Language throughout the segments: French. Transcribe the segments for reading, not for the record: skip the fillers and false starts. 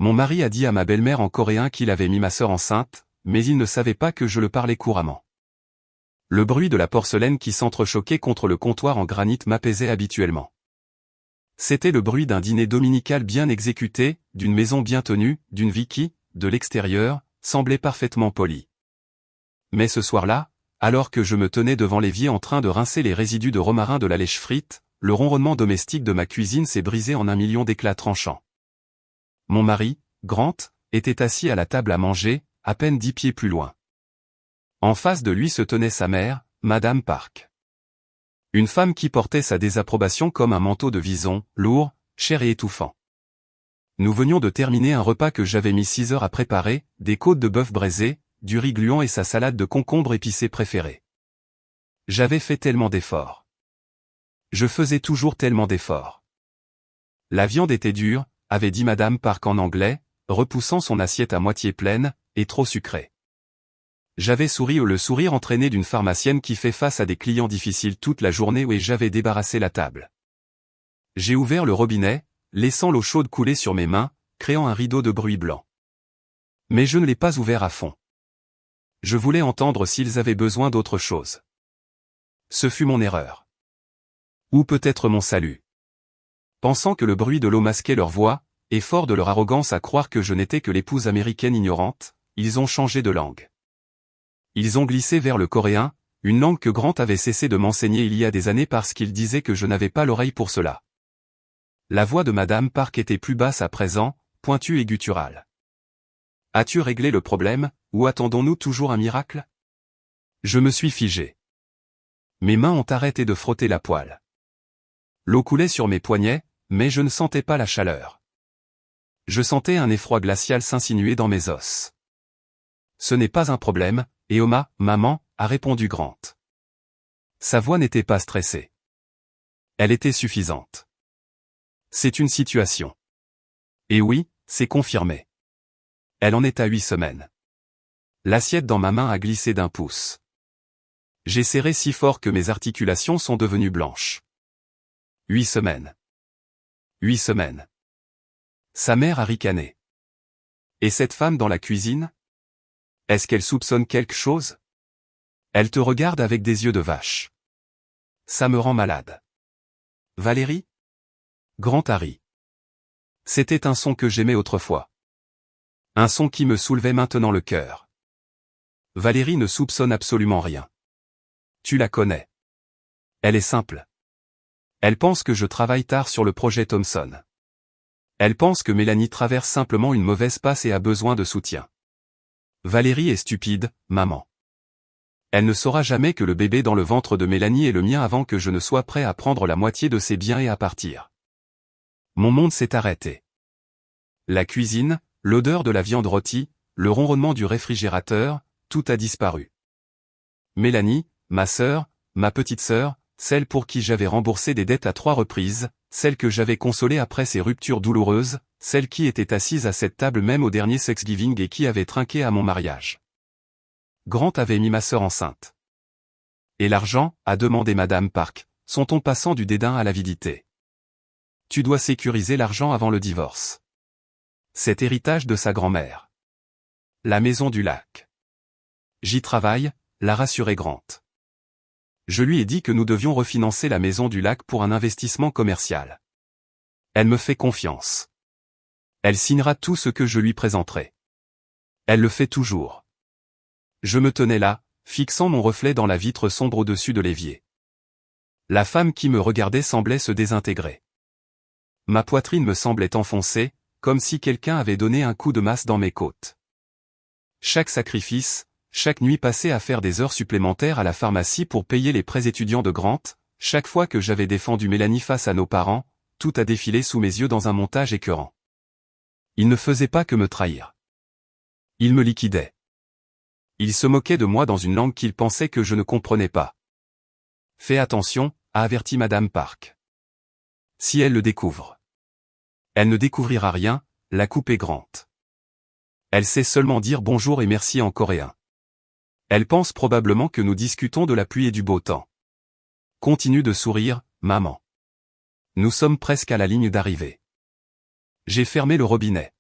Mon mari a dit à ma belle-mère en coréen qu'il avait mis ma sœur enceinte, mais il ne savait pas que je le parlais couramment. Le bruit de la porcelaine qui s'entrechoquait contre le comptoir en granit m'apaisait habituellement. C'était le bruit d'un dîner dominical bien exécuté, d'une maison bien tenue, d'une vie qui, de l'extérieur, semblait parfaitement polie. Mais ce soir-là, alors que je me tenais devant l'évier en train de rincer les résidus de romarin de la lèche frite, le ronronnement domestique de ma cuisine s'est brisé en un million d'éclats tranchants. Mon mari, Grant, était assis à la table à manger, à peine 10 pieds plus loin. En face de lui se tenait sa mère, Madame Park. Une femme qui portait sa désapprobation comme un manteau de vison, lourd, cher et étouffant. Nous venions de terminer un repas que j'avais mis 6 heures à préparer, des côtes de bœuf braisées, du riz gluant et sa salade de concombre épicée préférée. J'avais fait tellement d'efforts. Je faisais toujours tellement d'efforts. La viande était dure, avait dit Madame Park en anglais, repoussant son assiette à moitié pleine, et trop sucrée. J'avais souri le sourire entraîné d'une pharmacienne qui fait face à des clients difficiles toute la journée et j'avais débarrassé la table. J'ai ouvert le robinet, laissant l'eau chaude couler sur mes mains, créant un rideau de bruit blanc. Mais je ne l'ai pas ouvert à fond. Je voulais entendre s'ils avaient besoin d'autre chose. Ce fut mon erreur. Ou peut-être mon salut. Pensant que le bruit de l'eau masquait leur voix, et fort de leur arrogance à croire que je n'étais que l'épouse américaine ignorante, ils ont changé de langue. Ils ont glissé vers le coréen, une langue que Grant avait cessé de m'enseigner il y a des années parce qu'il disait que je n'avais pas l'oreille pour cela. La voix de Madame Park était plus basse à présent, pointue et gutturale. As-tu réglé le problème, ou attendons-nous toujours un miracle? Je me suis figé. Mes mains ont arrêté de frotter la poêle. L'eau coulait sur mes poignets, mais je ne sentais pas la chaleur. Je sentais un effroi glacial s'insinuer dans mes os. Ce n'est pas un problème, Eoma, maman, a répondu Grant. Sa voix n'était pas stressée. Elle était suffisante. C'est une situation. Et oui, c'est confirmé. Elle en est à 8 semaines. L'assiette dans ma main a glissé d'1 pouce. J'ai serré si fort que mes articulations sont devenues blanches. 8 semaines. 8 semaines. Sa mère a ricané. Et cette femme dans la cuisine? Est-ce qu'elle soupçonne quelque chose? Elle te regarde avec des yeux de vache. Ça me rend malade. Valérie? Grant a ri. C'était un son que j'aimais autrefois. Un son qui me soulevait maintenant le cœur. Valérie ne soupçonne absolument rien. Tu la connais. Elle est simple. Elle pense que je travaille tard sur le projet Thomson. Elle pense que Mélanie traverse simplement une mauvaise passe et a besoin de soutien. Valérie est stupide, maman. Elle ne saura jamais que le bébé dans le ventre de Mélanie est le mien avant que je ne sois prêt à prendre la moitié de ses biens et à partir. Mon monde s'est arrêté. La cuisine, l'odeur de la viande rôtie, le ronronnement du réfrigérateur, tout a disparu. Mélanie, ma sœur, ma petite sœur, celle pour qui j'avais remboursé des dettes à 3 reprises, celle que j'avais consolée après ces ruptures douloureuses, celle qui était assise à cette table même au dernier Thanksgiving et qui avait trinqué à mon mariage. Grant avait mis ma sœur enceinte. Et l'argent, a demandé Madame Park, sont-on passant du dédain à l'avidité? Tu dois sécuriser l'argent avant le divorce. Cet héritage de sa grand-mère. La maison du lac. J'y travaille, l'a rassuré Grant. Je lui ai dit que nous devions refinancer la maison du lac pour un investissement commercial. Elle me fait confiance. Elle signera tout ce que je lui présenterai. Elle le fait toujours. Je me tenais là, fixant mon reflet dans la vitre sombre au-dessus de l'évier. La femme qui me regardait semblait se désintégrer. Ma poitrine me semblait enfoncée, comme si quelqu'un avait donné un coup de masse dans mes côtes. Chaque sacrifice, chaque nuit passée à faire des heures supplémentaires à la pharmacie pour payer les prêts étudiants de Grant, chaque fois que j'avais défendu Mélanie face à nos parents, tout a défilé sous mes yeux dans un montage écœurant. Il ne faisait pas que me trahir. Il me liquidait. Il se moquait de moi dans une langue qu'il pensait que je ne comprenais pas. Fais attention, a averti Madame Park. Si elle le découvre. Elle ne découvrira rien, l'a coupé Grant. Elle sait seulement dire bonjour et merci en coréen. Elle pense probablement que nous discutons de la pluie et du beau temps. Continue de sourire, maman. Nous sommes presque à la ligne d'arrivée. J'ai fermé le robinet.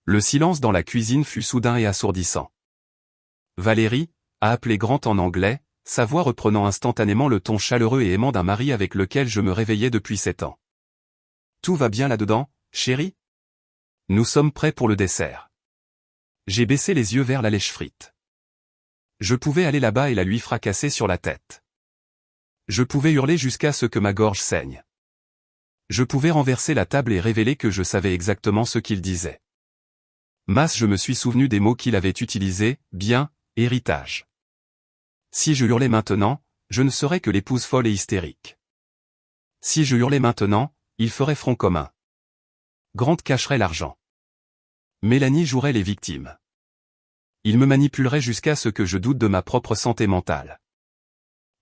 Le silence dans la cuisine fut soudain et assourdissant. Valérie, a appelé Grant en anglais, sa voix reprenant instantanément le ton chaleureux et aimant d'un mari avec lequel je me réveillais depuis 7 ans. Tout va bien là-dedans, chérie? Nous sommes prêts pour le dessert. J'ai baissé les yeux vers la lèche frite. Je pouvais aller là-bas et la lui fracasser sur la tête. Je pouvais hurler jusqu'à ce que ma gorge saigne. Je pouvais renverser la table et révéler que je savais exactement ce qu'il disait. Mas, je me suis souvenu des mots qu'il avait utilisés, bien, héritage. Si je hurlais maintenant, je ne serais que l'épouse folle et hystérique. Si je hurlais maintenant, il ferait front commun. Grant cacherait l'argent. Mélanie jouerait les victimes. Il me manipulerait jusqu'à ce que je doute de ma propre santé mentale.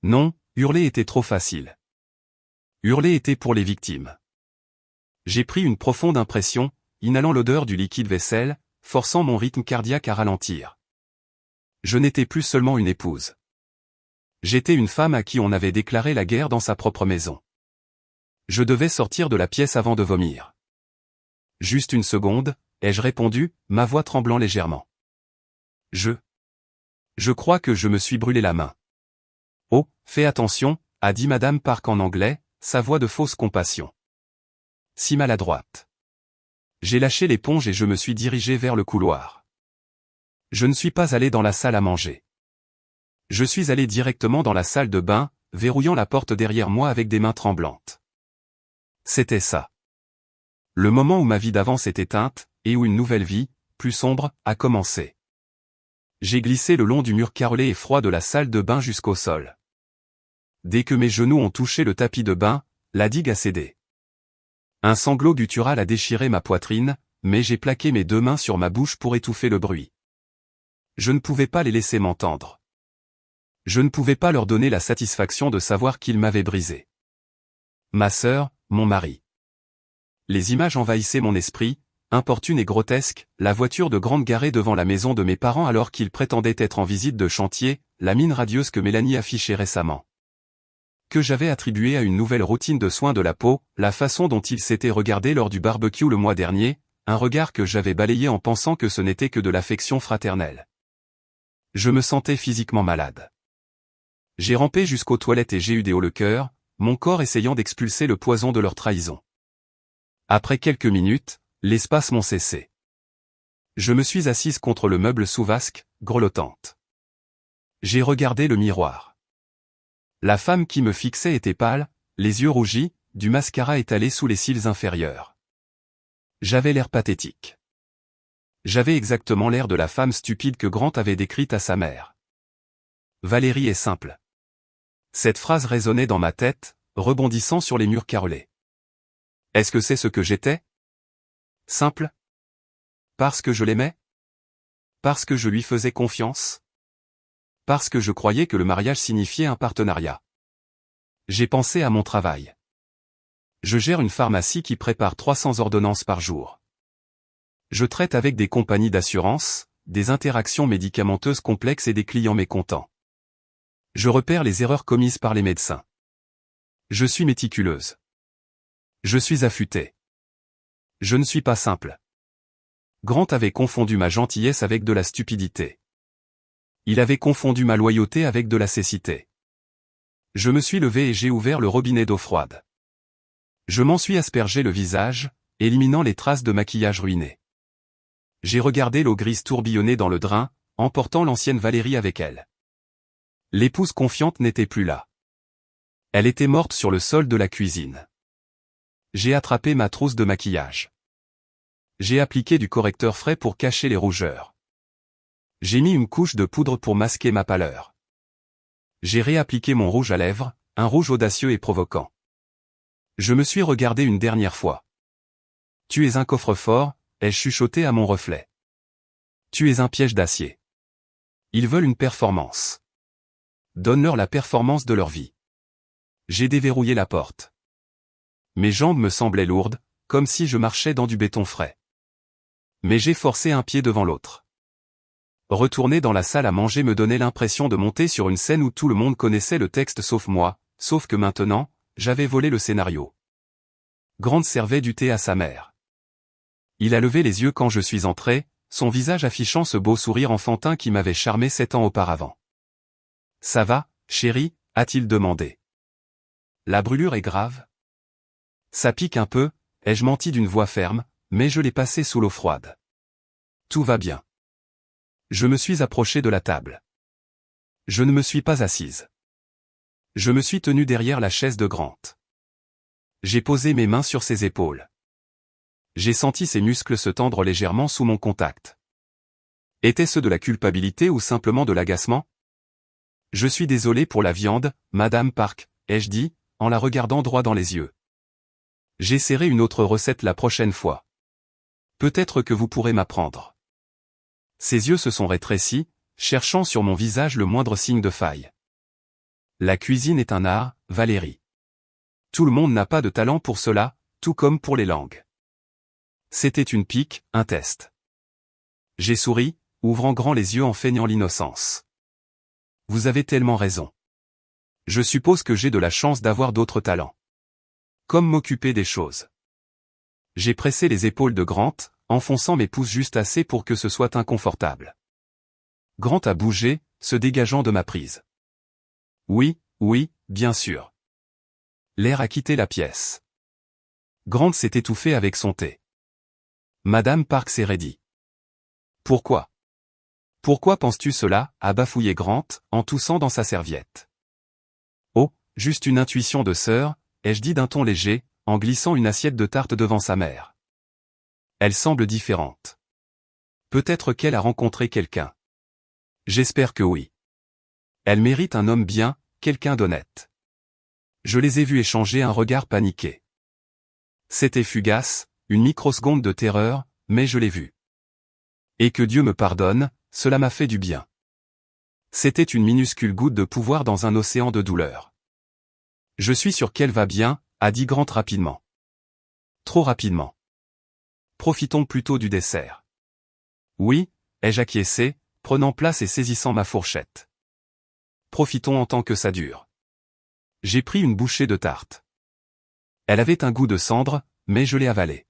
Non, hurler était trop facile. Hurler était pour les victimes. J'ai pris une profonde impression, inhalant l'odeur du liquide vaisselle, forçant mon rythme cardiaque à ralentir. Je n'étais plus seulement une épouse. J'étais une femme à qui on avait déclaré la guerre dans sa propre maison. Je devais sortir de la pièce avant de vomir. Juste une seconde, ai-je répondu, ma voix tremblant légèrement. Je crois que je me suis brûlé la main. Oh, fais attention, a dit Madame Park en anglais, sa voix de fausse compassion. Si maladroite. J'ai lâché l'éponge et je me suis dirigé vers le couloir. Je ne suis pas allé dans la salle à manger. Je suis allé directement dans la salle de bain, verrouillant la porte derrière moi avec des mains tremblantes. C'était ça. Le moment où ma vie d'avant s'est éteinte, et où une nouvelle vie, plus sombre, a commencé. J'ai glissé le long du mur carrelé et froid de la salle de bain jusqu'au sol. Dès que mes genoux ont touché le tapis de bain, la digue a cédé. Un sanglot guttural a déchiré ma poitrine, mais j'ai plaqué mes 2 mains sur ma bouche pour étouffer le bruit. Je ne pouvais pas les laisser m'entendre. Je ne pouvais pas leur donner la satisfaction de savoir qu'ils m'avaient brisé. Ma sœur, mon mari. Les images envahissaient mon esprit, importunes et grotesques, la voiture de Grant garée devant la maison de mes parents alors qu'ils prétendaient être en visite de chantier, la mine radieuse que Mélanie affichait récemment. Que j'avais attribuée à une nouvelle routine de soins de la peau, la façon dont il s'était regardé lors du barbecue le mois dernier, un regard que j'avais balayé en pensant que ce n'était que de l'affection fraternelle. Je me sentais physiquement malade. J'ai rampé jusqu'aux toilettes et j'ai eu des hauts le cœur, mon corps essayant d'expulser le poison de leur trahison. Après quelques minutes, les spasmes ont cessé. Je me suis assise contre le meuble sous vasque, grelottante. J'ai regardé le miroir. La femme qui me fixait était pâle, les yeux rougis, du mascara étalé sous les cils inférieurs. J'avais l'air pathétique. J'avais exactement l'air de la femme stupide que Grant avait décrite à sa mère. Valérie est simple. Cette phrase résonnait dans ma tête, rebondissant sur les murs carrelés. Est-ce que c'est ce que j'étais? Simple? Parce que je l'aimais? Parce que je lui faisais confiance? Parce que je croyais que le mariage signifiait un partenariat. J'ai pensé à mon travail. Je gère une pharmacie qui prépare 300 ordonnances par jour. Je traite avec des compagnies d'assurance, des interactions médicamenteuses complexes et des clients mécontents. Je repère les erreurs commises par les médecins. Je suis méticuleuse. Je suis affûtée. Je ne suis pas simple. Grant avait confondu ma gentillesse avec de la stupidité. Il avait confondu ma loyauté avec de la cécité. Je me suis levé et j'ai ouvert le robinet d'eau froide. Je m'en suis aspergé le visage, éliminant les traces de maquillage ruiné. J'ai regardé l'eau grise tourbillonner dans le drain, emportant l'ancienne Valérie avec elle. L'épouse confiante n'était plus là. Elle était morte sur le sol de la cuisine. J'ai attrapé ma trousse de maquillage. J'ai appliqué du correcteur frais pour cacher les rougeurs. J'ai mis une couche de poudre pour masquer ma pâleur. J'ai réappliqué mon rouge à lèvres, un rouge audacieux et provoquant. Je me suis regardé une dernière fois. Tu es un coffre-fort, ai-je chuchoté à mon reflet. Tu es un piège d'acier. Ils veulent une performance. Donne-leur la performance de leur vie. J'ai déverrouillé la porte. Mes jambes me semblaient lourdes, comme si je marchais dans du béton frais. Mais j'ai forcé un pied devant l'autre. Retourner dans la salle à manger me donnait l'impression de monter sur une scène où tout le monde connaissait le texte sauf moi, sauf que maintenant, j'avais volé le scénario. Grant servait du thé à sa mère. Il a levé les yeux quand je suis entré, son visage affichant ce beau sourire enfantin qui m'avait charmé 7 ans auparavant. « Ça va, chérie ?» a-t-il demandé. « La brûlure est grave ?» « Ça pique un peu », ai-je menti d'une voix ferme, mais je l'ai passé sous l'eau froide. « Tout va bien. » Je me suis approché de la table. Je ne me suis pas assise. Je me suis tenu derrière la chaise de Grant. J'ai posé mes mains sur ses épaules. J'ai senti ses muscles se tendre légèrement sous mon contact. Était-ce de la culpabilité ou simplement de l'agacement? « Je suis désolé pour la viande, Madame Park, » ai-je dit, en la regardant droit dans les yeux. « J'essaierai une autre recette la prochaine fois. Peut-être que vous pourrez m'apprendre. » Ses yeux se sont rétrécis, cherchant sur mon visage le moindre signe de faille. « La cuisine est un art, Valérie. Tout le monde n'a pas de talent pour cela, tout comme pour les langues. » C'était une pique, un test. J'ai souri, ouvrant grand les yeux en feignant l'innocence. « Vous avez tellement raison. Je suppose que j'ai de la chance d'avoir d'autres talents. Comme m'occuper des choses. » J'ai pressé les épaules de Grant, enfonçant mes pouces juste assez pour que ce soit inconfortable. Grant a bougé, se dégageant de ma prise. « Oui, oui, bien sûr. » L'air a quitté la pièce. Grant s'est étouffé avec son thé. Madame Park s'est raidie. « Pourquoi ? Pourquoi penses-tu cela ?» a bafouillé Grant, en toussant dans sa serviette. « Oh, juste une intuition de sœur, » ai-je dit d'un ton léger, en glissant une assiette de tarte devant sa mère. Elle semble différente. Peut-être qu'elle a rencontré quelqu'un. J'espère que oui. Elle mérite un homme bien, quelqu'un d'honnête. Je les ai vus échanger un regard paniqué. C'était fugace, une microseconde de terreur, mais je l'ai vu. Et que Dieu me pardonne, cela m'a fait du bien. C'était une minuscule goutte de pouvoir dans un océan de douleur. Je suis sûr qu'elle va bien, a dit Grant rapidement. Trop rapidement. Profitons plutôt du dessert. Oui, ai-je acquiescé, prenant place et saisissant ma fourchette. Profitons en tant que ça dure. J'ai pris une bouchée de tarte. Elle avait un goût de cendre, mais je l'ai avalée.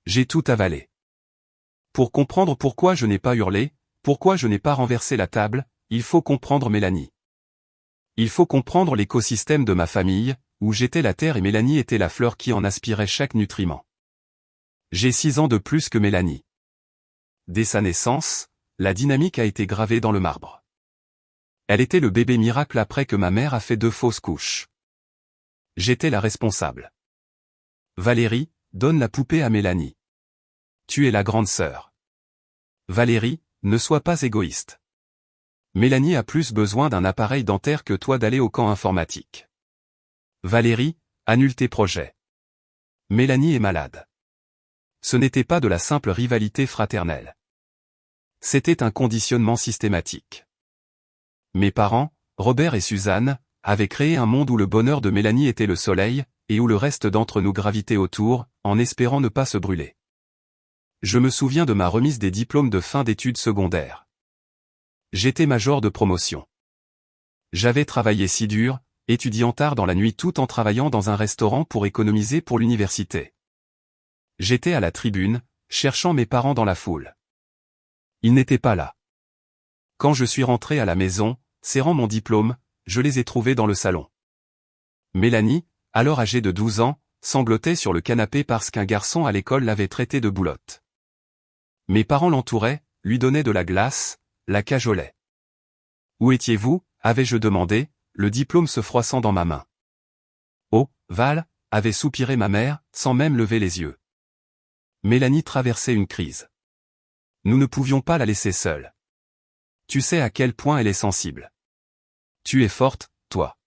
J'ai tout avalé. Pour comprendre pourquoi je n'ai pas hurlé, pourquoi je n'ai pas renversé la table, il faut comprendre Mélanie. Il faut comprendre l'écosystème de ma famille, où j'étais la terre et Mélanie était la fleur qui en aspirait chaque nutriment. J'ai 6 ans de plus que Mélanie. Dès sa naissance, la dynamique a été gravée dans le marbre. Elle était le bébé miracle après que ma mère a fait 2 fausses couches. J'étais la responsable. Valérie, donne la poupée à Mélanie. Tu es la grande sœur. Valérie, ne sois pas égoïste. Mélanie a plus besoin d'un appareil dentaire que toi d'aller au camp informatique. Valérie, annule tes projets. Mélanie est malade. Ce n'était pas de la simple rivalité fraternelle. C'était un conditionnement systématique. Mes parents, Robert et Suzanne, avaient créé un monde où le bonheur de Mélanie était le soleil, et où le reste d'entre nous gravitait autour, en espérant ne pas se brûler. Je me souviens de ma remise des diplômes de fin d'études secondaires. J'étais major de promotion. J'avais travaillé si dur, étudiant tard dans la nuit tout en travaillant dans un restaurant pour économiser pour l'université. J'étais à la tribune, cherchant mes parents dans la foule. Ils n'étaient pas là. Quand je suis rentré à la maison, serrant mon diplôme, je les ai trouvés dans le salon. Mélanie, alors âgée de 12 ans, sanglotait sur le canapé parce qu'un garçon à l'école l'avait traitée de boulotte. Mes parents l'entouraient, lui donnaient de la glace, la cajolaient. « Où étiez-vous » avais-je demandé, le diplôme se froissant dans ma main. « Oh, Val » avait soupiré ma mère, sans même lever les yeux. Mélanie traversait une crise. Nous ne pouvions pas la laisser seule. Tu sais à quel point elle est sensible. Tu es forte, toi.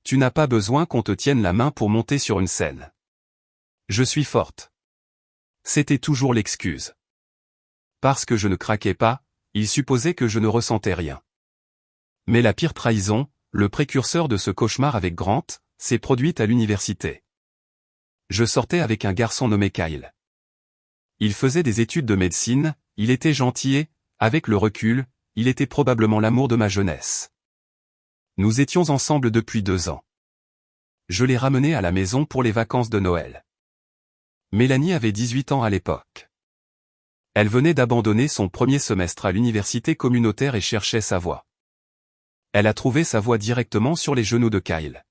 Tu n'as pas besoin qu'on te tienne la main pour monter sur une scène. Je suis forte. C'était toujours l'excuse. Parce que je ne craquais pas, il supposait que je ne ressentais rien. Mais la pire trahison, le précurseur de ce cauchemar avec Grant, s'est produite à l'université. Je sortais avec un garçon nommé Kyle. Il faisait des études de médecine, il était gentil et, avec le recul, il était probablement l'amour de ma jeunesse. Nous étions ensemble depuis 2 ans. Je l'ai ramené à la maison pour les vacances de Noël. Mélanie avait 18 ans à l'époque. Elle venait d'abandonner son premier semestre à l'université communautaire et cherchait sa voie. Elle a trouvé sa voie directement sur les genoux de Kyle.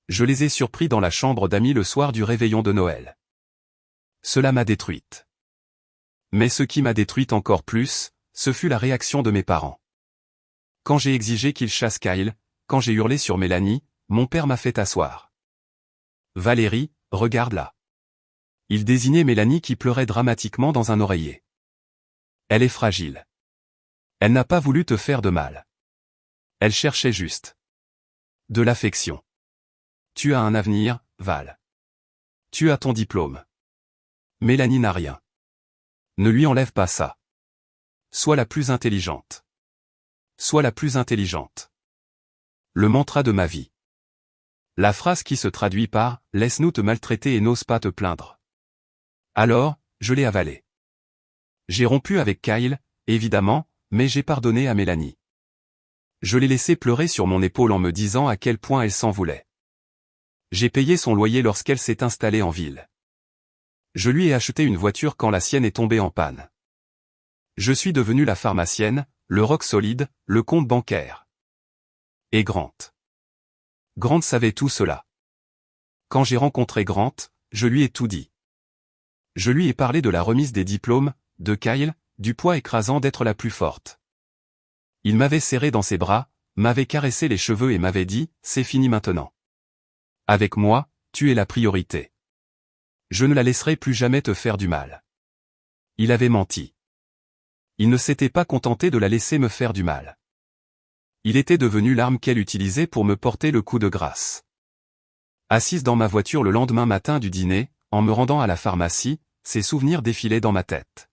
Je les ai surpris dans la chambre d'amis le soir du réveillon de Noël. Cela m'a détruite. Mais ce qui m'a détruite encore plus, ce fut la réaction de mes parents. Quand j'ai exigé qu'ils chassent Kyle, quand j'ai hurlé sur Mélanie, mon père m'a fait asseoir. Valérie, regarde là. Il désignait Mélanie qui pleurait dramatiquement dans un oreiller. Elle est fragile. Elle n'a pas voulu te faire de mal. Elle cherchait juste de l'affection. Tu as un avenir, Val. Tu as ton diplôme. Mélanie n'a rien. Ne lui enlève pas ça. Sois la plus intelligente. Sois la plus intelligente. Le mantra de ma vie. La phrase qui se traduit par « Laisse-nous te maltraiter et n'ose pas te plaindre ». Alors, je l'ai avalé. J'ai rompu avec Kyle, évidemment, mais j'ai pardonné à Mélanie. Je l'ai laissé pleurer sur mon épaule en me disant à quel point elle s'en voulait. J'ai payé son loyer lorsqu'elle s'est installée en ville. Je lui ai acheté une voiture quand la sienne est tombée en panne. Je suis devenu la pharmacienne, le roc solide, le compte bancaire. Et Grant. Grant savait tout cela. Quand j'ai rencontré Grant, je lui ai tout dit. Je lui ai parlé de la remise des diplômes, de Kyle, du poids écrasant d'être la plus forte. Il m'avait serré dans ses bras, m'avait caressé les cheveux et m'avait dit « C'est fini maintenant. Avec moi, tu es la priorité. Je ne la laisserai plus jamais te faire du mal. » Il avait menti. Il ne s'était pas contenté de la laisser me faire du mal. Il était devenu l'arme qu'elle utilisait pour me porter le coup de grâce. Assise dans ma voiture le lendemain matin du dîner, en me rendant à la pharmacie, ces souvenirs défilaient dans ma tête.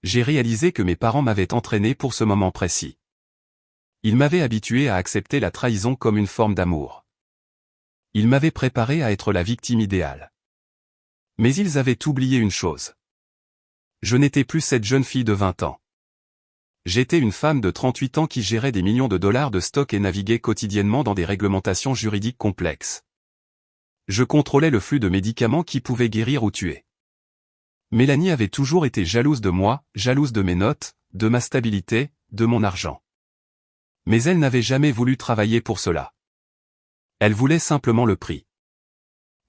J'ai réalisé que mes parents m'avaient entraîné pour ce moment précis. Ils m'avaient habitué à accepter la trahison comme une forme d'amour. Ils m'avaient préparé à être la victime idéale. Mais ils avaient oublié une chose. Je n'étais plus cette jeune fille de 20 ans. J'étais une femme de 38 ans qui gérait des millions de dollars de stock et naviguait quotidiennement dans des réglementations juridiques complexes. Je contrôlais le flux de médicaments qui pouvaient guérir ou tuer. Mélanie avait toujours été jalouse de moi, jalouse de mes notes, de ma stabilité, de mon argent. Mais elle n'avait jamais voulu travailler pour cela. Elle voulait simplement le prix.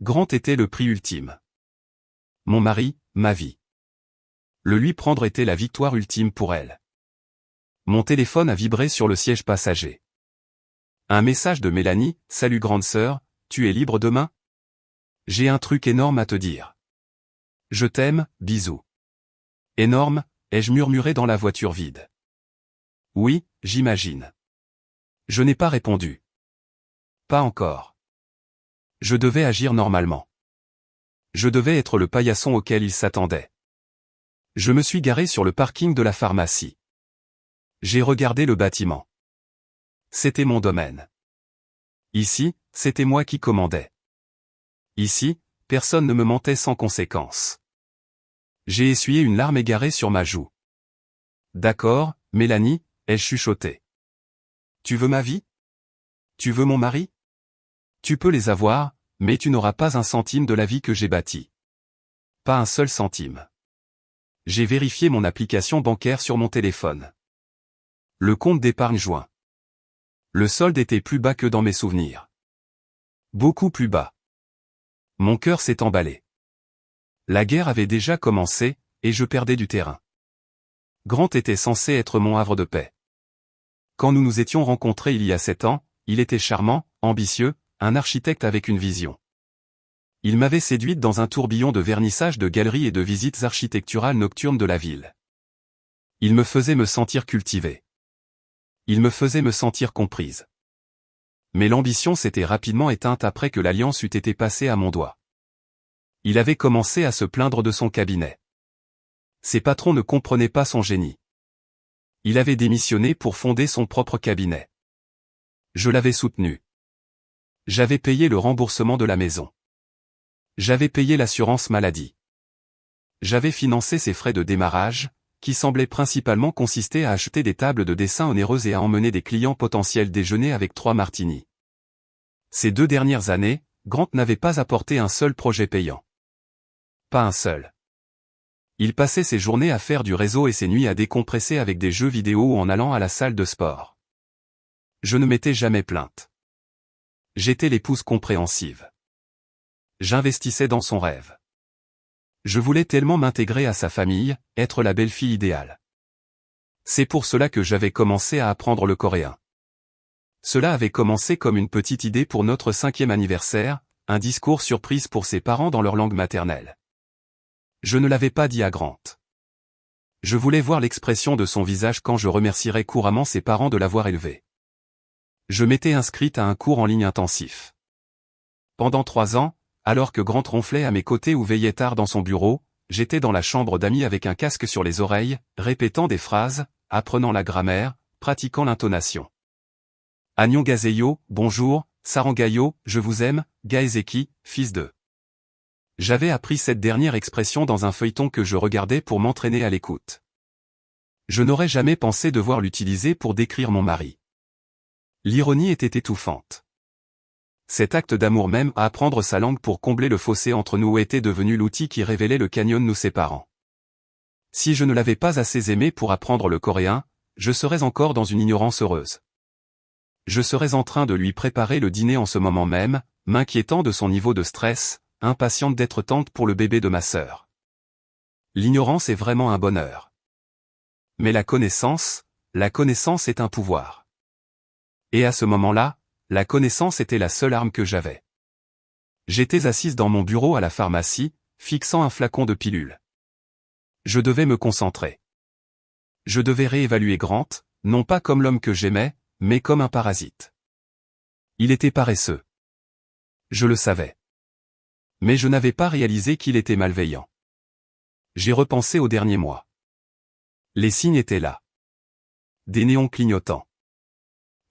Grant était le prix ultime. Mon mari, ma vie. Le lui prendre était la victoire ultime pour elle. Mon téléphone a vibré sur le siège passager. Un message de Mélanie, « Salut grande sœur, tu es libre demain ? J'ai un truc énorme à te dire. Je t'aime, bisous. » Énorme, ai-je murmuré dans la voiture vide. Oui, j'imagine. Je n'ai pas répondu. Pas encore. Je devais agir normalement. Je devais être le paillasson auquel il s'attendait. Je me suis garé sur le parking de la pharmacie. J'ai regardé le bâtiment. C'était mon domaine. Ici, c'était moi qui commandais. Ici, personne ne me mentait sans conséquence. J'ai essuyé une larme égarée sur ma joue. D'accord, Mélanie, ai-je chuchoté. Tu veux ma vie ? Tu veux mon mari ? Tu peux les avoir, mais tu n'auras pas un centime de la vie que j'ai bâtie. Pas un seul centime. J'ai vérifié mon application bancaire sur mon téléphone. Le compte d'épargne joint. Le solde était plus bas que dans mes souvenirs. Beaucoup plus bas. Mon cœur s'est emballé. La guerre avait déjà commencé, et je perdais du terrain. Grant était censé être mon havre de paix. Quand nous nous étions rencontrés il y a 7 ans, il était charmant, ambitieux, un architecte avec une vision. Il m'avait séduite dans un tourbillon de vernissage de galeries et de visites architecturales nocturnes de la ville. Il me faisait me sentir cultivée. Il me faisait me sentir comprise. Mais l'ambition s'était rapidement éteinte après que l'alliance eût été passée à mon doigt. Il avait commencé à se plaindre de son cabinet. Ses patrons ne comprenaient pas son génie. Il avait démissionné pour fonder son propre cabinet. Je l'avais soutenu. J'avais payé le remboursement de la maison. J'avais payé l'assurance maladie. J'avais financé ses frais de démarrage, qui semblaient principalement consister à acheter des tables de dessin onéreuses et à emmener des clients potentiels déjeuner avec 3 martinis. Ces 2 dernières années, Grant n'avait pas apporté un seul projet payant. pas un seul. Il passait ses journées à faire du réseau et ses nuits à décompresser avec des jeux vidéo ou en allant à la salle de sport. Je ne m'étais jamais plainte. J'étais l'épouse compréhensive. J'investissais dans son rêve. Je voulais tellement m'intégrer à sa famille, être la belle-fille idéale. C'est pour cela que j'avais commencé à apprendre le coréen. Cela avait commencé comme une petite idée pour notre 5e anniversaire, un discours surprise pour ses parents dans leur langue maternelle. Je ne l'avais pas dit à Grant. Je voulais voir l'expression de son visage quand je remercierais couramment ses parents de l'avoir élevé. Je m'étais inscrite à un cours en ligne intensif. Pendant 3 ans, alors que Grant ronflait à mes côtés ou veillait tard dans son bureau, j'étais dans la chambre d'amis avec un casque sur les oreilles, répétant des phrases, apprenant la grammaire, pratiquant l'intonation. Annyeonghaseyo, bonjour, Sarangayo, je vous aime, Gaezeki, fils de. J'avais appris cette dernière expression dans un feuilleton que je regardais pour m'entraîner à l'écoute. Je n'aurais jamais pensé devoir l'utiliser pour décrire mon mari. L'ironie était étouffante. Cet acte d'amour même à apprendre sa langue pour combler le fossé entre nous était devenu l'outil qui révélait le canyon nous séparant. Si je ne l'avais pas assez aimé pour apprendre le coréen, je serais encore dans une ignorance heureuse. Je serais en train de lui préparer le dîner en ce moment même, m'inquiétant de son niveau de stress, impatiente d'être tante pour le bébé de ma sœur. L'ignorance est vraiment un bonheur. Mais la connaissance est un pouvoir. Et à ce moment-là, la connaissance était la seule arme que j'avais. J'étais assise dans mon bureau à la pharmacie, fixant un flacon de pilules. Je devais me concentrer. Je devais réévaluer Grant, non pas comme l'homme que j'aimais, mais comme un parasite. Il était paresseux. Je le savais. Mais je n'avais pas réalisé qu'il était malveillant. J'ai repensé aux derniers mois. Les signes étaient là. Des néons clignotants.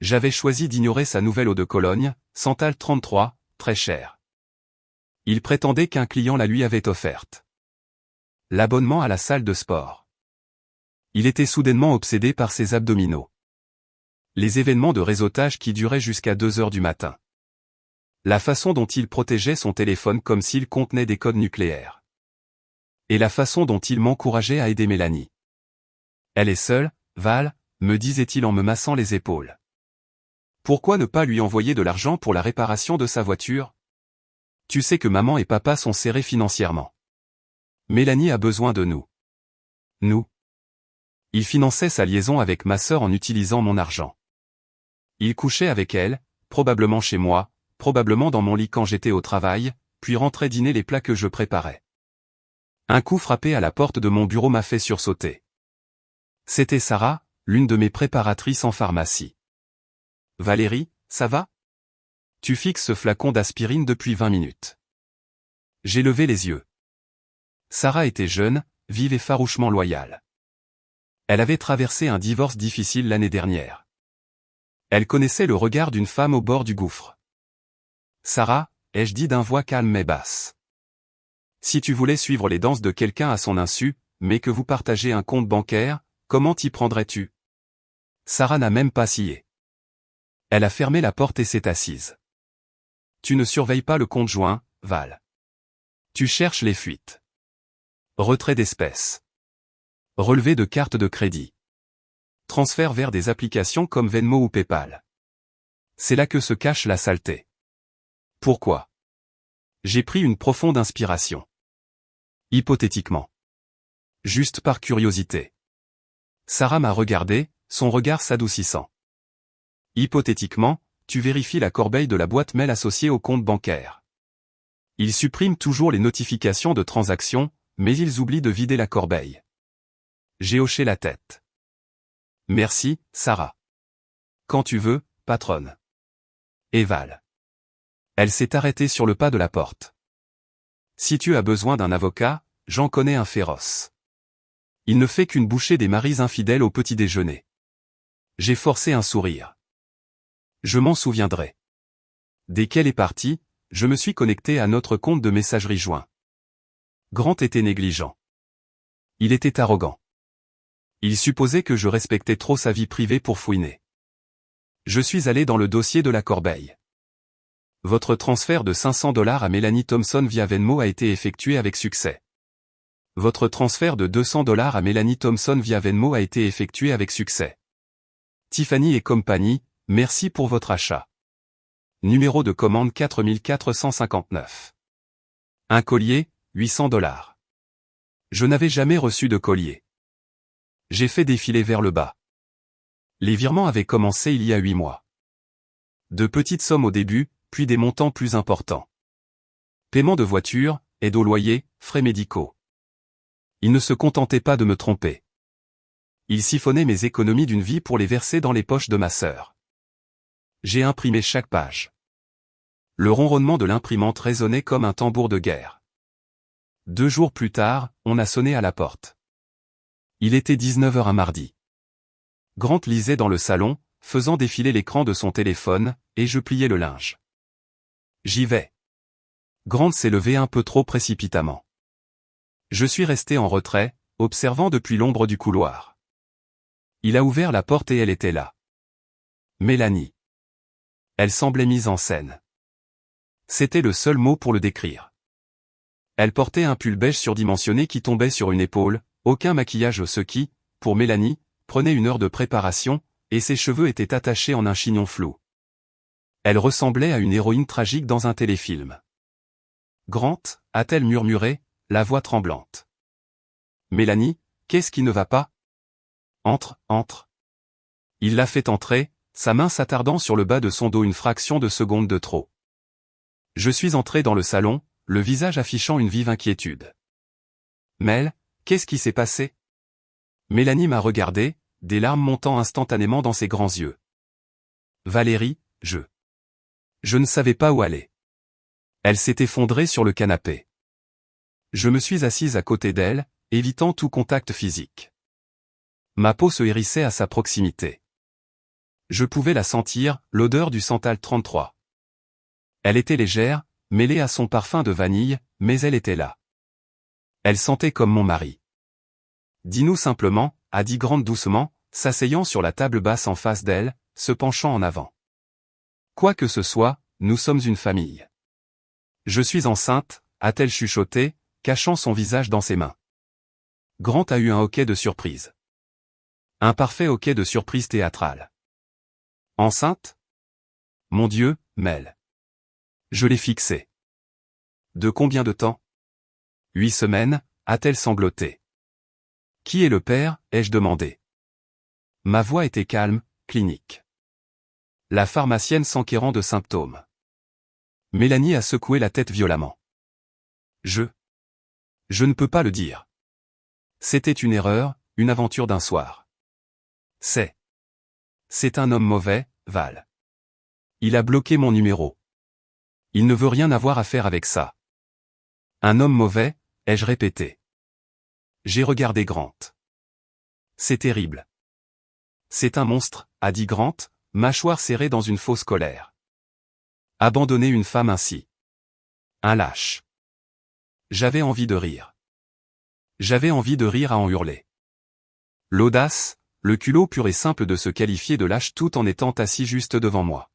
J'avais choisi d'ignorer sa nouvelle eau de Cologne, Santal 33, très chère. Il prétendait qu'un client la lui avait offerte. L'abonnement à la salle de sport. Il était soudainement obsédé par ses abdominaux. Les événements de réseautage qui duraient jusqu'à 2 heures du matin. La façon dont il protégeait son téléphone comme s'il contenait des codes nucléaires. Et la façon dont il m'encourageait à aider Mélanie. Elle est seule, Val, me disait-il en me massant les épaules. Pourquoi ne pas lui envoyer de l'argent pour la réparation de sa voiture? Tu sais que maman et papa sont serrés financièrement. Mélanie a besoin de nous. Nous. Il finançait sa liaison avec ma sœur en utilisant mon argent. Il couchait avec elle, probablement chez moi, probablement dans mon lit quand j'étais au travail, puis rentrait dîner les plats que je préparais. Un coup frappé à la porte de mon bureau m'a fait sursauter. C'était Sarah, l'une de mes préparatrices en pharmacie. Valérie, ça va? Tu fixes ce flacon d'aspirine depuis 20 minutes. J'ai levé les yeux. Sarah était jeune, vive et farouchement loyale. Elle avait traversé un divorce difficile l'année dernière. Elle connaissait le regard d'une femme au bord du gouffre. Sarah, ai-je dit d'un voix calme mais basse. Si tu voulais suivre les danses de quelqu'un à son insu, mais que vous partagez un compte bancaire, comment t'y prendrais-tu? Sarah n'a même pas scié. Elle a fermé la porte et s'est assise. Tu ne surveilles pas le compte joint, Val. Tu cherches les fuites. Retrait d'espèces. Relevé de carte de crédit. Transfert vers des applications comme Venmo ou PayPal. C'est là que se cache la saleté. Pourquoi? J'ai pris une profonde inspiration. Hypothétiquement. Juste par curiosité. Sarah m'a regardé, son regard s'adoucissant. Hypothétiquement, tu vérifies la corbeille de la boîte mail associée au compte bancaire. Ils suppriment toujours les notifications de transactions, mais ils oublient de vider la corbeille. J'ai hoché la tête. Merci, Sarah. Quand tu veux, patronne. Et Val. Elle s'est arrêtée sur le pas de la porte. Si tu as besoin d'un avocat, j'en connais un féroce. Il ne fait qu'une bouchée des maris infidèles au petit déjeuner. J'ai forcé un sourire. Je m'en souviendrai. Dès qu'elle est partie, je me suis connecté à notre compte de messagerie joint. Grant était négligent. Il était arrogant. Il supposait que je respectais trop sa vie privée pour fouiner. Je suis allé dans le dossier de la corbeille. Votre transfert de $500 à Mélanie Thompson via Venmo a été effectué avec succès. Votre transfert de $200 à Mélanie Thompson via Venmo a été effectué avec succès. Tiffany et compagnie, merci pour votre achat. Numéro de commande 4459. Un collier, $800. Je n'avais jamais reçu de collier. J'ai fait défiler vers le bas. Les virements avaient commencé il y a 8 mois. De petites sommes au début, puis des montants plus importants. Paiement de voiture, aide au loyer, frais médicaux. Il ne se contentait pas de me tromper. Il siphonnait mes économies d'une vie pour les verser dans les poches de ma sœur. J'ai imprimé chaque page. Le ronronnement de l'imprimante résonnait comme un tambour de guerre. 2 jours plus tard, on a sonné à la porte. Il était 19h un mardi. Grant lisait dans le salon, faisant défiler l'écran de son téléphone, et je pliais le linge. J'y vais. Grant s'est levé un peu trop précipitamment. Je suis resté en retrait, observant depuis l'ombre du couloir. Il a ouvert la porte et elle était là. Mélanie. Elle semblait mise en scène. C'était le seul mot pour le décrire. Elle portait un pull beige surdimensionné qui tombait sur une épaule, aucun maquillage, ce qui, pour Mélanie, prenait 1 heure de préparation, et ses cheveux étaient attachés en un chignon flou. Elle ressemblait à une héroïne tragique dans un téléfilm. Grant, a-t-elle murmuré, la voix tremblante. Mélanie, qu'est-ce qui ne va pas? Entre, entre. Il l'a fait entrer, sa main s'attardant sur le bas de son dos une fraction de seconde de trop. Je suis entré dans le salon, le visage affichant une vive inquiétude. Mel, qu'est-ce qui s'est passé? Mélanie m'a regardé, des larmes montant instantanément dans ses grands yeux. Valérie, je ne savais pas où aller. Elle s'est effondrée sur le canapé. Je me suis assise à côté d'elle, évitant tout contact physique. Ma peau se hérissait à sa proximité. Je pouvais la sentir, l'odeur du santal 33. Elle était légère, mêlée à son parfum de vanille, mais elle était là. Elle sentait comme mon mari. Dis-nous simplement, a dit Grant doucement, s'asseyant sur la table basse en face d'elle, se penchant en avant. Quoi que ce soit, nous sommes une famille. Je suis enceinte, a-t-elle chuchoté, cachant son visage dans ses mains. Grant a eu un hoquet de surprise. Un parfait hoquet de surprise théâtrale. Enceinte? Mon Dieu, Mel. Je l'ai fixée. De combien de temps? 8 semaines, a-t-elle sangloté. Qui est le père, ai-je demandé. Ma voix était calme, clinique. La pharmacienne s'enquérant de symptômes. Mélanie a secoué la tête violemment. Je ne peux pas le dire. C'était une erreur, une aventure d'un soir. C'est un homme mauvais, Val. Il a bloqué mon numéro. Il ne veut rien avoir à faire avec ça. Un homme mauvais, ai-je répété. J'ai regardé Grant. C'est terrible. C'est un monstre, a dit Grant, mâchoire serrée dans une fausse colère. Abandonner une femme ainsi. Un lâche. J'avais envie de rire. J'avais envie de rire à en hurler. L'audace, le culot pur et simple de se qualifier de lâche tout en étant assis juste devant moi.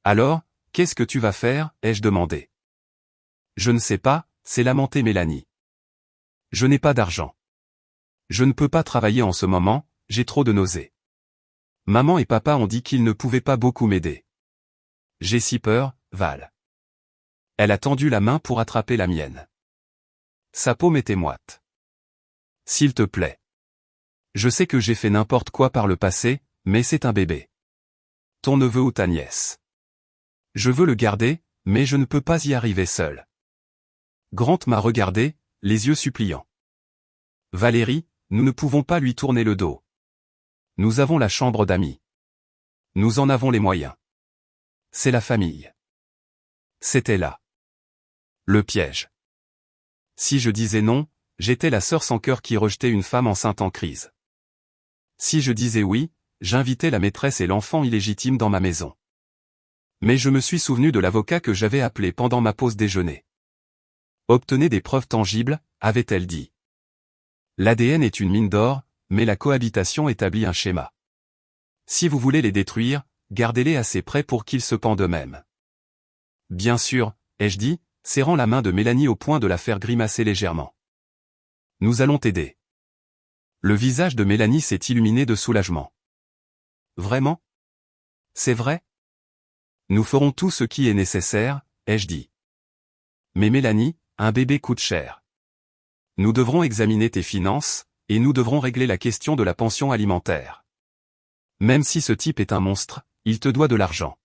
Alors, qu'est-ce que tu vas faire, ai-je demandé. Je ne sais pas, s'est lamentée Mélanie. Je n'ai pas d'argent. Je ne peux pas travailler en ce moment, j'ai trop de nausées. Maman et papa ont dit qu'ils ne pouvaient pas beaucoup m'aider. J'ai si peur, Val. Elle a tendu la main pour attraper la mienne. Sa paume était moite. S'il te plaît. Je sais que j'ai fait n'importe quoi par le passé, mais c'est un bébé. Ton neveu ou ta nièce. Je veux le garder, mais je ne peux pas y arriver seul. Grant m'a regardé, les yeux suppliants. Valérie, nous ne pouvons pas lui tourner le dos. Nous avons la chambre d'amis. Nous en avons les moyens. C'est la famille. C'était là. Le piège. Si je disais non, j'étais la sœur sans cœur qui rejetait une femme enceinte en crise. Si je disais oui, j'invitais la maîtresse et l'enfant illégitime dans ma maison. Mais je me suis souvenu de l'avocat que j'avais appelé pendant ma pause déjeuner. Obtenez des preuves tangibles, avait-elle dit. L'ADN est une mine d'or, mais la cohabitation établit un schéma. Si vous voulez les détruire, gardez-les assez près pour qu'ils se pendent eux-mêmes. Bien sûr, ai-je dit, serrant la main de Mélanie au point de la faire grimacer légèrement. Nous allons t'aider. Le visage de Mélanie s'est illuminé de soulagement. Vraiment? C'est vrai? Nous ferons tout ce qui est nécessaire, ai-je dit. Mais Mélanie, un bébé coûte cher. Nous devrons examiner tes finances, et nous devrons régler la question de la pension alimentaire. Même si ce type est un monstre, il te doit de l'argent.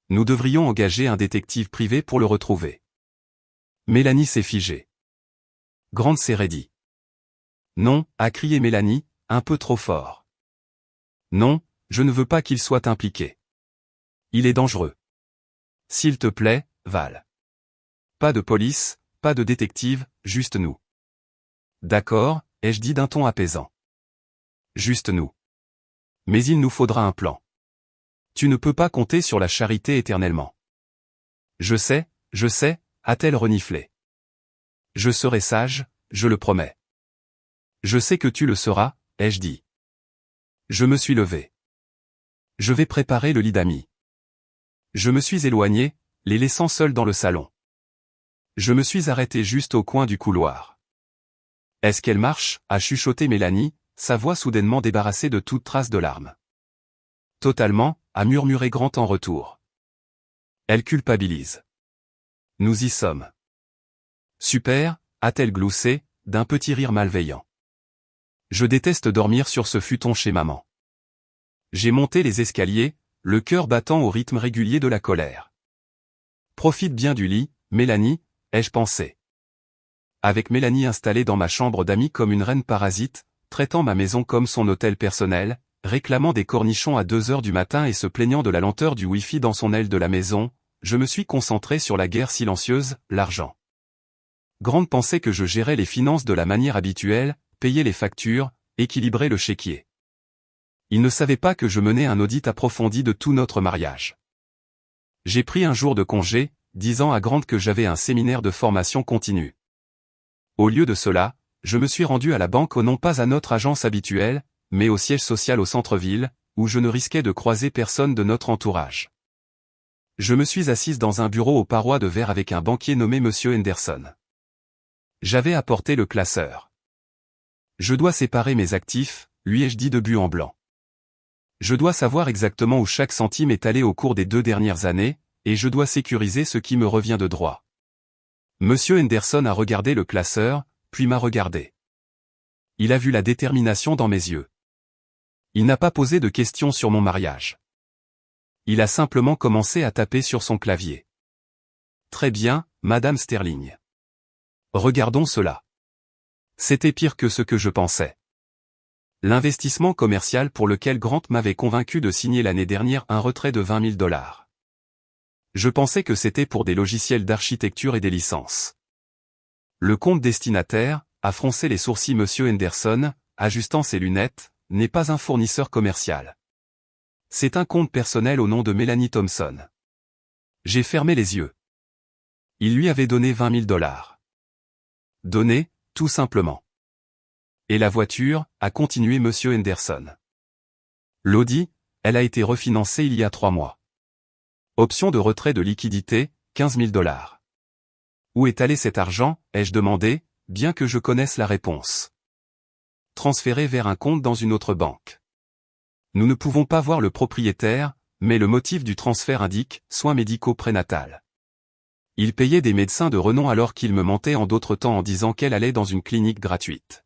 Nous devrions engager un détective privé pour le retrouver. Mélanie s'est figée. Grant s'est raidi. Non, a crié Mélanie, un peu trop fort. Non, je ne veux pas qu'il soit impliqué. Il est dangereux. S'il te plaît, Val. Pas de police, pas de détective, juste nous. D'accord, ai-je dit d'un ton apaisant. Juste nous. Mais il nous faudra un plan. Tu ne peux pas compter sur la charité éternellement. Je sais, a-t-elle reniflé. Je serai sage, je le promets. Je sais que tu le seras, ai-je dit. Je me suis levé. Je vais préparer le lit d'amis. Je me suis éloigné, les laissant seuls dans le salon. Je me suis arrêté juste au coin du couloir. Est-ce qu'elle marche? A chuchoté Mélanie, sa voix soudainement débarrassée de toute trace de larmes. Totalement, a murmuré Grant en retour. Elle culpabilise. Nous y sommes. Super, a-t-elle gloussé, d'un petit rire malveillant. Je déteste dormir sur ce futon chez maman. J'ai monté les escaliers, le cœur battant au rythme régulier de la colère. Profite bien du lit, Mélanie, ai-je pensé. Avec Mélanie installée dans ma chambre d'amis comme une reine parasite, traitant ma maison comme son hôtel personnel, réclamant des cornichons à 2 heures du matin et se plaignant de la lenteur du Wi-Fi dans son aile de la maison, je me suis concentré sur la guerre silencieuse, l'argent. Grant pensait que je gérais les finances de la manière habituelle, payais les factures, équilibrais le chéquier. Il ne savait pas que je menais un audit approfondi de tout notre mariage. J'ai pris un jour de congé, disant à Grant que j'avais un séminaire de formation continue. Au lieu de cela, je me suis rendu à la banque non pas à notre agence habituelle, mais au siège social au centre-ville, où je ne risquais de croiser personne de notre entourage. Je me suis assise dans un bureau aux parois de verre avec un banquier nommé Monsieur Henderson. J'avais apporté le classeur. Je dois séparer mes actifs, lui ai-je dit de but en blanc. Je dois savoir exactement où chaque centime est allé au cours des 2 dernières années, et je dois sécuriser ce qui me revient de droit. Monsieur Henderson a regardé le classeur, puis m'a regardé. Il a vu la détermination dans mes yeux. Il n'a pas posé de questions sur mon mariage. Il a simplement commencé à taper sur son clavier. Très bien, Madame Sterling. Regardons cela. C'était pire que ce que je pensais. L'investissement commercial pour lequel Grant m'avait convaincu de signer l'année dernière un retrait de $20 000. Je pensais que c'était pour des logiciels d'architecture et des licences. Le compte destinataire, a froncé les sourcils Monsieur Henderson, ajustant ses lunettes, n'est pas un fournisseur commercial. C'est un compte personnel au nom de Mélanie Thompson. J'ai fermé les yeux. Il lui avait donné $20 000. Donné, tout simplement. Et la voiture, a continué Monsieur Henderson. L'Audi, elle a été refinancée il y a 3 mois. Option de retrait de liquidité, $15 000. Où est allé cet argent, ai-je demandé, bien que je connaisse la réponse. Transféré vers un compte dans une autre banque. Nous ne pouvons pas voir le propriétaire, mais le motif du transfert indique « soins médicaux prénatals ». Il payait des médecins de renom alors qu'il me mentait en d'autres temps en disant qu'elle allait dans une clinique gratuite.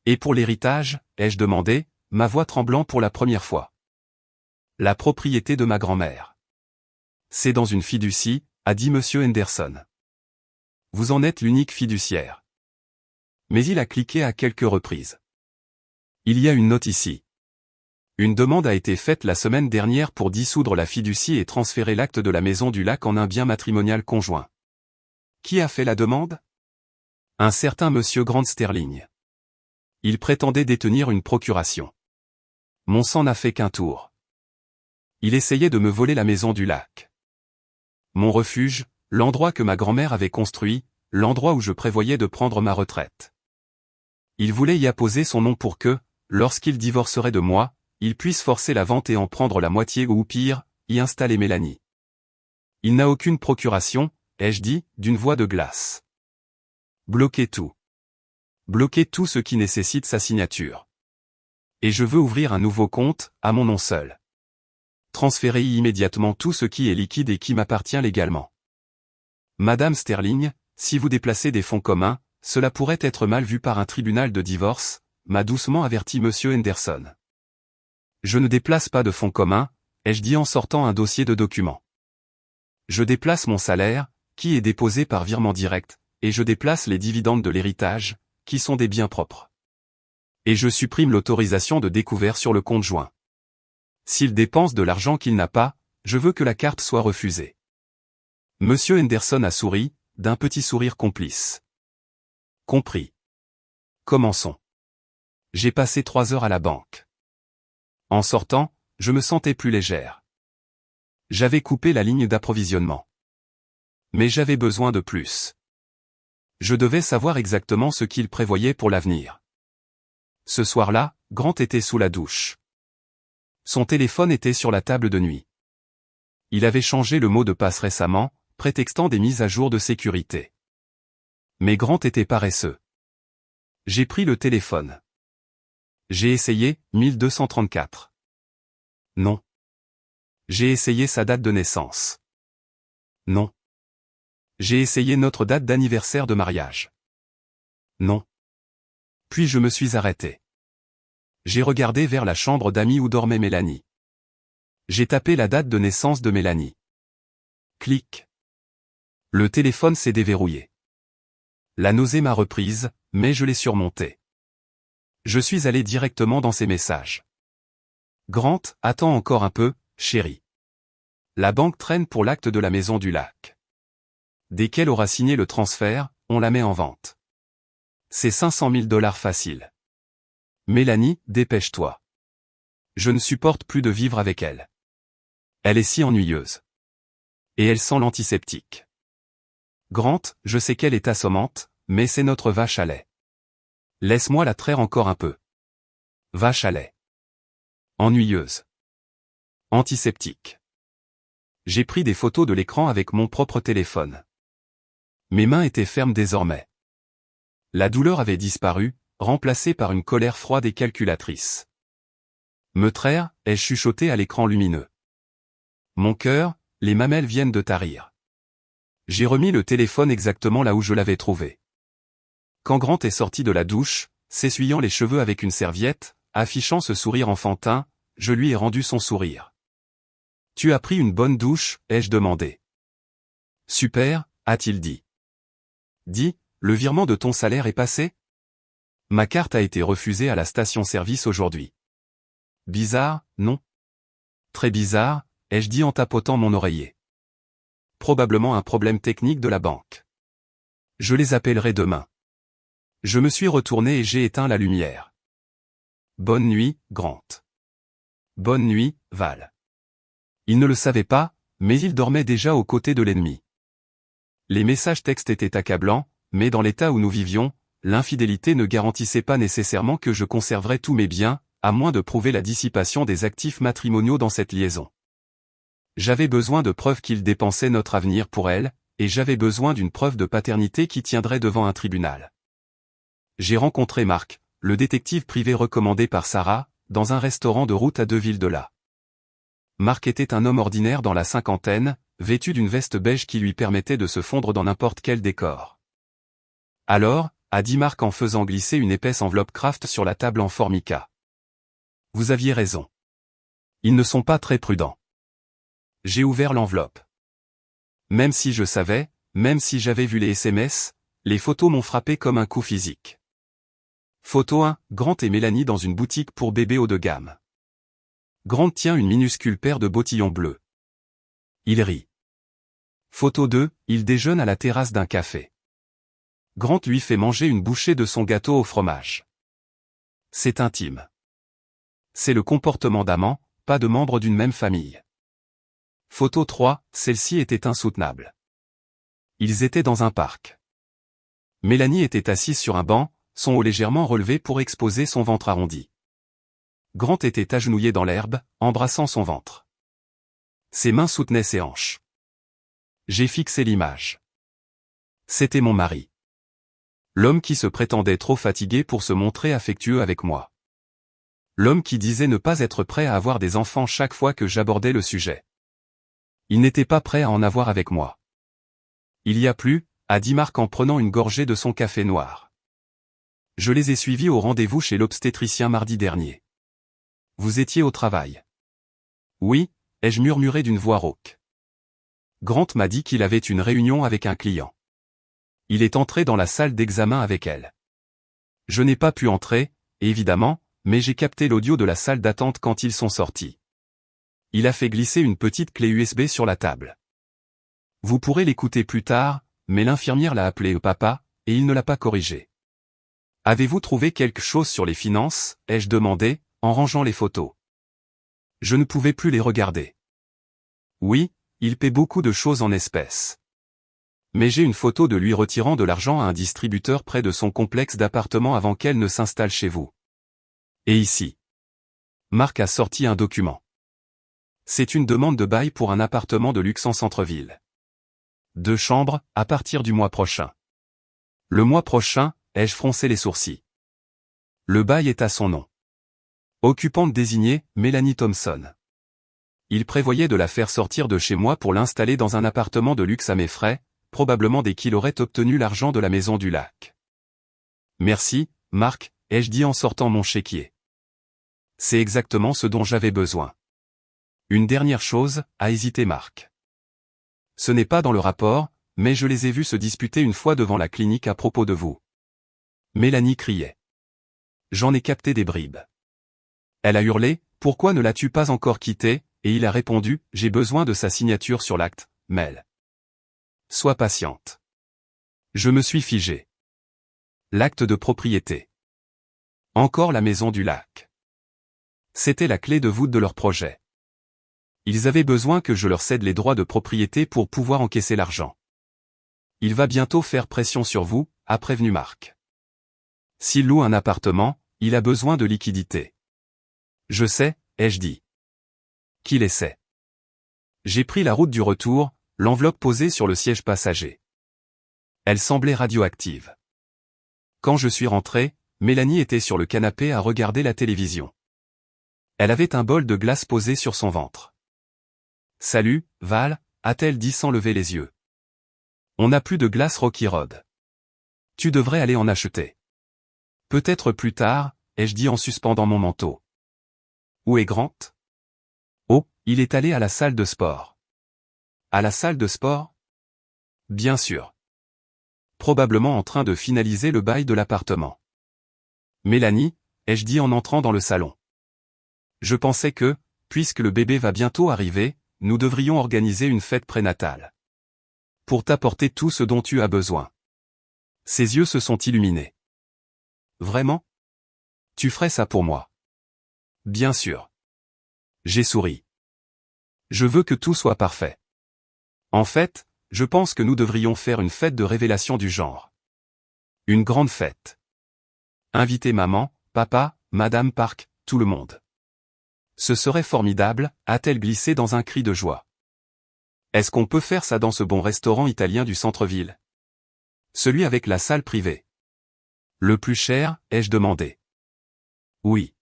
Et pour l'héritage, ai-je demandé, ma voix tremblant pour la première fois. La propriété de ma grand-mère. C'est dans une fiducie, a dit Monsieur Henderson. Vous en êtes l'unique fiduciaire. Mais il a cliqué à quelques reprises. Il y a une note ici. Une demande a été faite la semaine dernière pour dissoudre la fiducie et transférer l'acte de la Maison du Lac en un bien matrimonial conjoint. Qui a fait la demande? Un certain Monsieur Grant Sterling. Il prétendait détenir une procuration. Mon sang n'a fait qu'un tour. Il essayait de me voler la Maison du Lac. Mon refuge, l'endroit que ma grand-mère avait construit, l'endroit où je prévoyais de prendre ma retraite. Il voulait y apposer son nom pour que, lorsqu'il divorcerait de moi, il puisse forcer la vente et en prendre la moitié ou pire, y installer Mélanie. Il n'a aucune procuration, ai-je dit, d'une voix de glace. Bloquez tout. bloquer tout ce qui nécessite sa signature. Et je veux ouvrir un nouveau compte, à mon nom seul. Transférer immédiatement tout ce qui est liquide et qui m'appartient légalement. Madame Sterling, si vous déplacez des fonds communs, cela pourrait être mal vu par un tribunal de divorce, m'a doucement averti Monsieur Henderson. Je ne déplace pas de fonds communs, ai-je dit en sortant un dossier de documents. Je déplace mon salaire, qui est déposé par virement direct, et je déplace les dividendes de l'héritage, qui sont des biens propres. Et je supprime l'autorisation de découvert sur le compte joint. S'il dépense de l'argent qu'il n'a pas, je veux que la carte soit refusée. Monsieur Henderson a souri, d'un petit sourire complice. Compris. Commençons. J'ai passé 3 heures à la banque. En sortant, je me sentais plus légère. J'avais coupé la ligne d'approvisionnement. Mais j'avais besoin de plus. Je devais savoir exactement ce qu'il prévoyait pour l'avenir. Ce soir-là, Grant était sous la douche. Son téléphone était sur la table de nuit. Il avait changé le mot de passe récemment, prétextant des mises à jour de sécurité. Mais Grant était paresseux. J'ai pris le téléphone. J'ai essayé, 1234. Non. J'ai essayé sa date de naissance. Non. J'ai essayé notre date d'anniversaire de mariage. Non. Puis je me suis arrêté. J'ai regardé vers la chambre d'amis où dormait Mélanie. J'ai tapé la date de naissance de Mélanie. Clic. Le téléphone s'est déverrouillé. La nausée m'a reprise, mais je l'ai surmontée. Je suis allé directement dans ses messages. Grant, attends encore un peu, chérie. La banque traîne pour l'acte de la maison du lac. Dès qu'elle aura signé le transfert, on la met en vente. C'est 500 000 $ facile. Mélanie, dépêche-toi. Je ne supporte plus de vivre avec elle. Elle est si ennuyeuse. Et elle sent l'antiseptique. Grant, je sais qu'elle est assommante, mais c'est notre vache à lait. Laisse-moi la traire encore un peu. Vache à lait. Ennuyeuse. Antiseptique. J'ai pris des photos de l'écran avec mon propre téléphone. Mes mains étaient fermes désormais. La douleur avait disparu, remplacée par une colère froide et calculatrice. Me traire, ai-je chuchoté à l'écran lumineux. Mon cœur, les mamelles viennent de tarir. J'ai remis le téléphone exactement là où je l'avais trouvé. Quand Grant est sorti de la douche, s'essuyant les cheveux avec une serviette, affichant ce sourire enfantin, je lui ai rendu son sourire. « Tu as pris une bonne douche ?» ai-je demandé. « Super » a-t-il dit. « Dis, le virement de ton salaire est passé ? Ma carte a été refusée à la station-service aujourd'hui. » Bizarre, non ? Très bizarre, ai-je dit en tapotant mon oreiller. Probablement un problème technique de la banque. Je les appellerai demain. Je me suis retourné et j'ai éteint la lumière. Bonne nuit, Grant. Bonne nuit, Val. Il ne le savait pas, mais il dormait déjà aux côtés de l'ennemi. Les messages textes étaient accablants, mais dans l'état où nous vivions, l'infidélité ne garantissait pas nécessairement que je conserverais tous mes biens, à moins de prouver la dissipation des actifs matrimoniaux dans cette liaison. J'avais besoin de preuves qu'il dépensait notre avenir pour elle, et j'avais besoin d'une preuve de paternité qui tiendrait devant un tribunal. J'ai rencontré Marc, le détective privé recommandé par Sarah, dans un restaurant de route à 2 villes de là. Marc était un homme ordinaire dans la cinquantaine, vêtu d'une veste beige qui lui permettait de se fondre dans n'importe quel décor. Alors, a dit Marc en faisant glisser une épaisse enveloppe Kraft sur la table en formica. Vous aviez raison. Ils ne sont pas très prudents. J'ai ouvert l'enveloppe. Même si je savais, même si j'avais vu les SMS, les photos m'ont frappé comme un coup physique. Photo 1, Grant et Mélanie dans une boutique pour bébés haut de gamme. Grant tient une minuscule paire de bottillons bleus. Il rit. Photo 2, il déjeune à la terrasse d'un café. Grant lui fait manger une bouchée de son gâteau au fromage. C'est intime. C'est le comportement d'amants, pas de membres d'une même famille. Photo 3, celle-ci était insoutenable. Ils étaient dans un parc. Mélanie était assise sur un banc, son haut légèrement relevé pour exposer son ventre arrondi. Grant était agenouillé dans l'herbe, embrassant son ventre. Ses mains soutenaient ses hanches. J'ai fixé l'image. C'était mon mari. L'homme qui se prétendait trop fatigué pour se montrer affectueux avec moi. L'homme qui disait ne pas être prêt à avoir des enfants chaque fois que j'abordais le sujet. Il n'était pas prêt à en avoir avec moi. Il y a plus, a dit Marc en prenant une gorgée de son café noir. Je les ai suivis au rendez-vous chez l'obstétricien mardi dernier. Vous étiez au travail. Oui, ai-je murmuré d'une voix rauque. Grant m'a dit qu'il avait une réunion avec un client. Il est entré dans la salle d'examen avec elle. Je n'ai pas pu entrer, évidemment, mais j'ai capté l'audio de la salle d'attente quand ils sont sortis. Il a fait glisser une petite clé USB sur la table. Vous pourrez l'écouter plus tard, mais l'infirmière l'a appelé papa, et il ne l'a pas corrigé. Avez-vous trouvé quelque chose sur les finances, ai-je demandé, en rangeant les photos. Je ne pouvais plus les regarder. Oui, il paie beaucoup de choses en espèces. Mais j'ai une photo de lui retirant de l'argent à un distributeur près de son complexe d'appartements avant qu'elle ne s'installe chez vous. Et ici. Marc a sorti un document. C'est une demande de bail pour un appartement de luxe en centre-ville. 2 chambres, à partir du mois prochain. Le mois prochain, ai-je froncé les sourcils. Le bail est à son nom. Occupante désignée, Mélanie Thompson. Il prévoyait de la faire sortir de chez moi pour l'installer dans un appartement de luxe à mes frais, probablement dès qu'il aurait obtenu l'argent de la maison du lac. Merci, Marc, ai-je dit en sortant mon chéquier. C'est exactement ce dont j'avais besoin. Une dernière chose, a hésité Marc. Ce n'est pas dans le rapport, mais je les ai vus se disputer une fois devant la clinique à propos de vous. Mélanie criait. J'en ai capté des bribes. Elle a hurlé, pourquoi ne l'as-tu pas encore quitté, et il a répondu, j'ai besoin de sa signature sur l'acte, Mel. Sois patiente. Je me suis figé. L'acte de propriété. Encore la maison du lac. C'était la clé de voûte de leur projet. Ils avaient besoin que je leur cède les droits de propriété pour pouvoir encaisser l'argent. Il va bientôt faire pression sur vous, a prévenu Marc. S'il loue un appartement, il a besoin de liquidité. Je sais, ai-je dit. Qu'il essaie. J'ai pris la route du retour, l'enveloppe posée sur le siège passager. Elle semblait radioactive. Quand je suis rentré, Mélanie était sur le canapé à regarder la télévision. Elle avait un bol de glace posé sur son ventre. Salut, Val, a-t-elle dit sans lever les yeux. On n'a plus de glace Rocky Road. Tu devrais aller en acheter. Peut-être plus tard, ai-je dit en suspendant mon manteau. Où est Grant? Oh, il est allé à la salle de sport. À la salle de sport? Bien sûr. Probablement en train de finaliser le bail de l'appartement. Mélanie, ai-je dit en entrant dans le salon. Je pensais que, puisque le bébé va bientôt arriver, nous devrions organiser une fête prénatale. Pour t'apporter tout ce dont tu as besoin. Ses yeux se sont illuminés. Vraiment? Tu ferais ça pour moi? Bien sûr. J'ai souri. Je veux que tout soit parfait. En fait, je pense que nous devrions faire une fête de révélation du genre. Une grande fête. Inviter maman, papa, Madame Park, tout le monde. Ce serait formidable, a-t-elle glissé dans un cri de joie. Est-ce qu'on peut faire ça dans ce bon restaurant italien du centre-ville? Celui avec la salle privée. Le plus cher, ai-je demandé. Oui.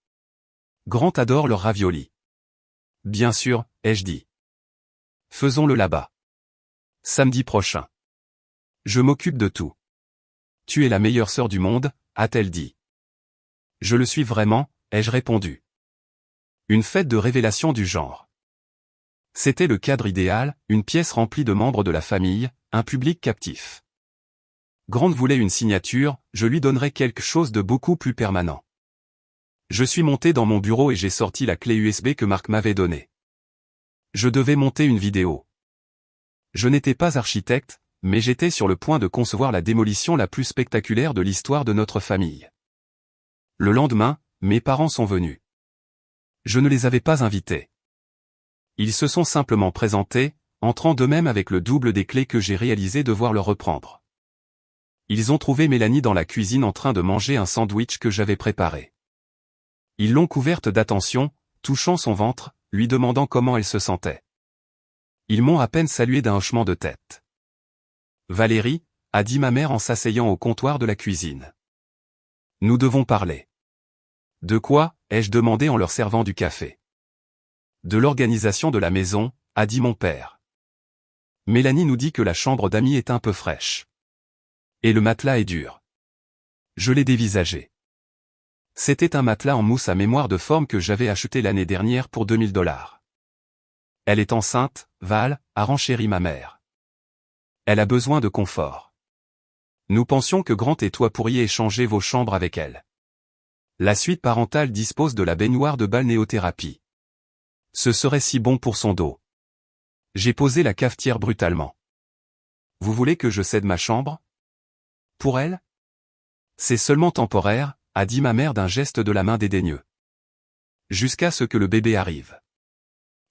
Grant adore leurs raviolis. Bien sûr, ai-je dit. Faisons-le là-bas. Samedi prochain. Je m'occupe de tout. Tu es la meilleure sœur du monde, a-t-elle dit. Je le suis vraiment, ai-je répondu. Une fête de révélation du genre. C'était le cadre idéal, une pièce remplie de membres de la famille, un public captif. Grant voulait une signature, je lui donnerais quelque chose de beaucoup plus permanent. Je suis monté dans mon bureau et j'ai sorti la clé USB que Marc m'avait donnée. Je devais monter une vidéo. Je n'étais pas architecte, mais j'étais sur le point de concevoir la démolition la plus spectaculaire de l'histoire de notre famille. Le lendemain, mes parents sont venus. Je ne les avais pas invités. Ils se sont simplement présentés, entrant d'eux-mêmes avec le double des clés que j'ai réalisé devoir leur reprendre. Ils ont trouvé Mélanie dans la cuisine en train de manger un sandwich que j'avais préparé. Ils l'ont couverte d'attention, touchant son ventre, lui demandant comment elle se sentait. Ils m'ont à peine salué d'un hochement de tête. Valérie, a dit ma mère en s'asseyant au comptoir de la cuisine. Nous devons parler. De quoi, ai-je demandé en leur servant du café. De l'organisation de la maison, a dit mon père. Mélanie nous dit que la chambre d'amis est un peu fraîche. Et le matelas est dur. Je l'ai dévisagé. C'était un matelas en mousse à mémoire de forme que j'avais acheté l'année dernière pour $2000. Elle est enceinte, Val, a renchéri ma mère. Elle a besoin de confort. Nous pensions que Grant et toi pourriez échanger vos chambres avec elle. La suite parentale dispose de la baignoire de balnéothérapie. Ce serait si bon pour son dos. J'ai posé la cafetière brutalement. Vous voulez que je cède ma chambre? Pour elle? C'est seulement temporaire, a dit ma mère d'un geste de la main dédaigneux. Jusqu'à ce que le bébé arrive.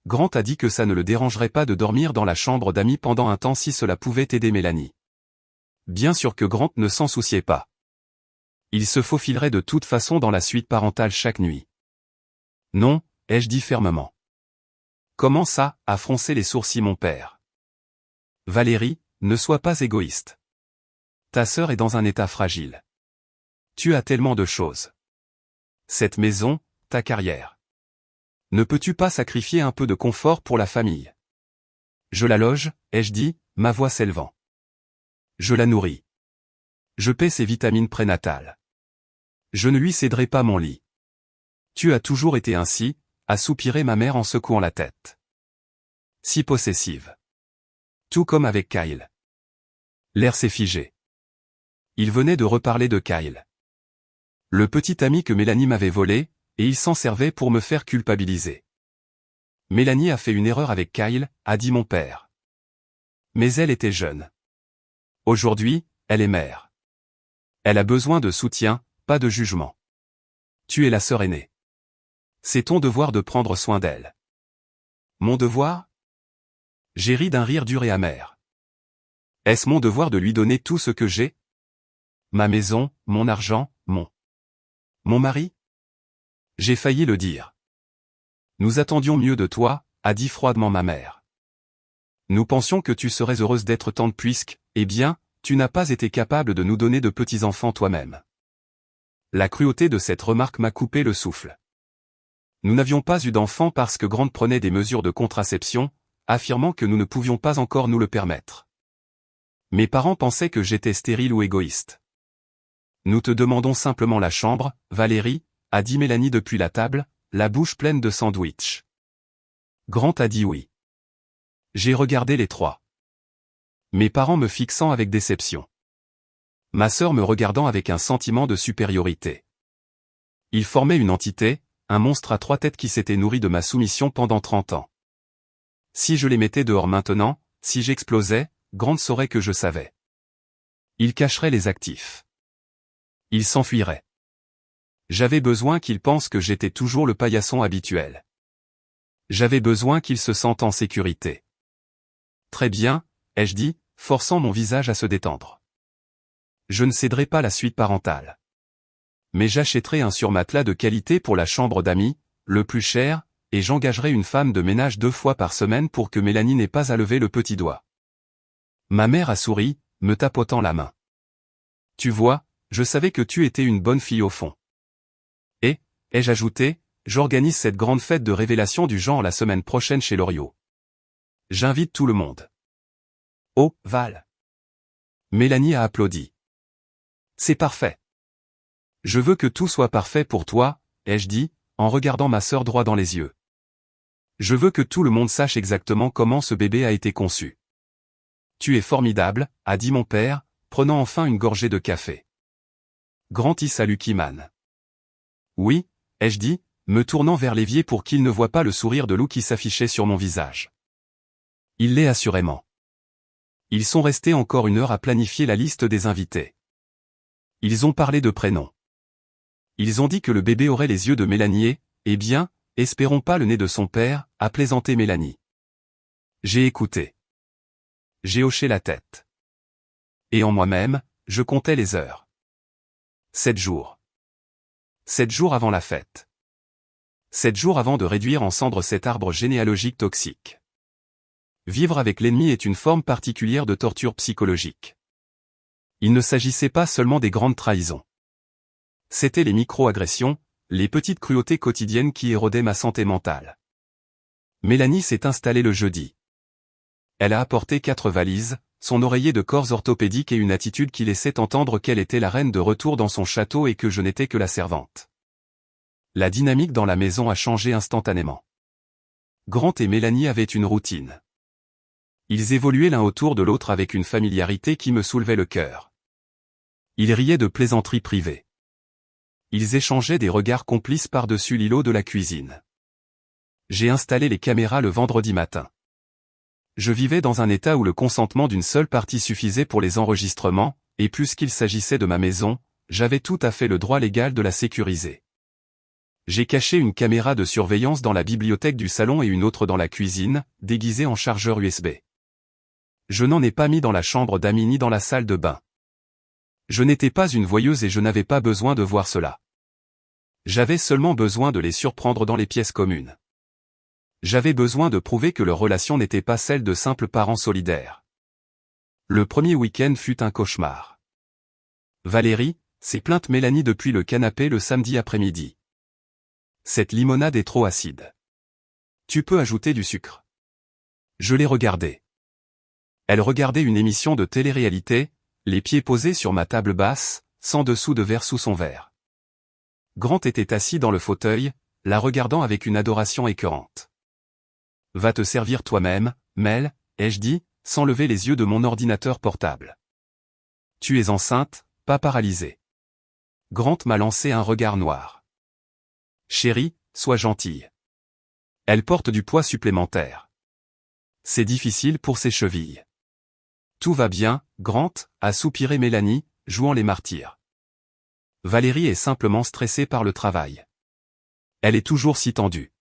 Grant a dit que ça ne le dérangerait pas de dormir dans la chambre d'amis pendant un temps si cela pouvait aider Mélanie. Bien sûr que Grant ne s'en souciait pas. Il se faufilerait de toute façon dans la suite parentale chaque nuit. Non, ai-je dit fermement. Comment ça, a froncé les sourcils mon père. Valérie, ne sois pas égoïste. Ta sœur est dans un état fragile. Tu as tellement de choses. Cette maison, ta carrière. Ne peux-tu pas sacrifier un peu de confort pour la famille? Je la loge, ai-je dit, ma voix s'élevant. Je la nourris. Je paie ses vitamines prénatales. Je ne lui céderai pas mon lit. Tu as toujours été ainsi, a soupiré ma mère en secouant la tête. Si possessive. Tout comme avec Kyle. L'air s'est figé. Il venait de reparler de Kyle. Le petit ami que Mélanie m'avait volé, et il s'en servait pour me faire culpabiliser. Mélanie a fait une erreur avec Kyle, a dit mon père. Mais elle était jeune. Aujourd'hui, elle est mère. Elle a besoin de soutien, pas de jugement. Tu es la sœur aînée. C'est ton devoir de prendre soin d'elle. Mon devoir? J'ai ri d'un rire dur et amer. Est-ce mon devoir de lui donner tout ce que j'ai? Ma maison, mon argent, mon mari? J'ai failli le dire. Nous attendions mieux de toi, a dit froidement ma mère. Nous pensions que tu serais heureuse d'être tante puisque, eh bien, tu n'as pas été capable de nous donner de petits-enfants toi-même. La cruauté de cette remarque m'a coupé le souffle. Nous n'avions pas eu d'enfants parce que Grant prenait des mesures de contraception, affirmant que nous ne pouvions pas encore nous le permettre. Mes parents pensaient que j'étais stérile ou égoïste. Nous te demandons simplement la chambre, Valérie, a dit Mélanie depuis la table, la bouche pleine de sandwich. Grant a dit oui. J'ai regardé les trois. Mes parents me fixant avec déception. Ma sœur me regardant avec un sentiment de supériorité. Ils formaient une entité, un monstre à 3 têtes qui s'était nourri de ma soumission pendant 30 ans. Si je les mettais dehors maintenant, si j'explosais, Grant saurait que je savais. Il cacherait les actifs. Il s'enfuirait. J'avais besoin qu'il pense que j'étais toujours le paillasson habituel. J'avais besoin qu'il se sente en sécurité. Très bien, ai-je dit, forçant mon visage à se détendre. Je ne céderai pas la suite parentale. Mais j'achèterai un surmatelas de qualité pour la chambre d'amis, le plus cher, et j'engagerai une femme de ménage 2 fois par semaine pour que Mélanie n'ait pas à lever le petit doigt. Ma mère a souri, me tapotant la main. Tu vois, je savais que tu étais une bonne fille au fond. Et, ai-je ajouté, j'organise cette grande fête de révélation du genre la semaine prochaine chez Loriot. J'invite tout le monde. Oh, Val. Mélanie a applaudi. C'est parfait. Je veux que tout soit parfait pour toi, ai-je dit, en regardant ma sœur droit dans les yeux. Je veux que tout le monde sache exactement comment ce bébé a été conçu. Tu es formidable, a dit mon père, prenant enfin une gorgée de café. Grant à Lucky Man. Oui, ai-je dit, me tournant vers l'évier pour qu'il ne voie pas le sourire de loup qui s'affichait sur mon visage. Il l'est assurément. Ils sont restés encore 1 heure à planifier la liste des invités. Ils ont parlé de prénoms. Ils ont dit que le bébé aurait les yeux de Mélanie eh bien, espérons pas le nez de son père, a plaisanté Mélanie. J'ai écouté. J'ai hoché la tête. Et en moi-même, je comptais les heures. 7 jours. 7 jours avant la fête. 7 jours avant de réduire en cendres cet arbre généalogique toxique. Vivre avec l'ennemi est une forme particulière de torture psychologique. Il ne s'agissait pas seulement des grandes trahisons. C'étaient les micro-agressions, les petites cruautés quotidiennes qui érodaient ma santé mentale. Mélanie s'est installée le jeudi. Elle a apporté 4 valises, son oreiller de corps orthopédique et une attitude qui laissait entendre qu'elle était la reine de retour dans son château et que je n'étais que la servante. La dynamique dans la maison a changé instantanément. Grant et Mélanie avaient une routine. Ils évoluaient l'un autour de l'autre avec une familiarité qui me soulevait le cœur. Ils riaient de plaisanteries privées. Ils échangeaient des regards complices par-dessus l'îlot de la cuisine. J'ai installé les caméras le vendredi matin. Je vivais dans un état où le consentement d'une seule partie suffisait pour les enregistrements, et puisqu'il s'agissait de ma maison, j'avais tout à fait le droit légal de la sécuriser. J'ai caché une caméra de surveillance dans la bibliothèque du salon et une autre dans la cuisine, déguisée en chargeur USB. Je n'en ai pas mis dans la chambre d'amis ni dans la salle de bain. Je n'étais pas une voyeuse et je n'avais pas besoin de voir cela. J'avais seulement besoin de les surprendre dans les pièces communes. J'avais besoin de prouver que leur relation n'était pas celle de simples parents solidaires. Le premier week-end fut un cauchemar. Valérie s'est plainte Mélanie depuis le canapé le samedi après-midi. Cette limonade est trop acide. Tu peux ajouter du sucre. Je l'ai regardée. Elle regardait une émission de télé-réalité, les pieds posés sur ma table basse, sans dessous de verre sous son verre. Grant était assis dans le fauteuil, la regardant avec une adoration écœurante. « Va te servir toi-même, Mel, ai-je dit, sans lever les yeux de mon ordinateur portable. Tu es enceinte, pas paralysée. » Grant m'a lancé un regard noir. « Chérie, sois gentille. Elle porte du poids supplémentaire. C'est difficile pour ses chevilles. » Tout va bien, Grant, a soupiré Mélanie, jouant les martyrs. Valérie est simplement stressée par le travail. Elle est toujours si tendue.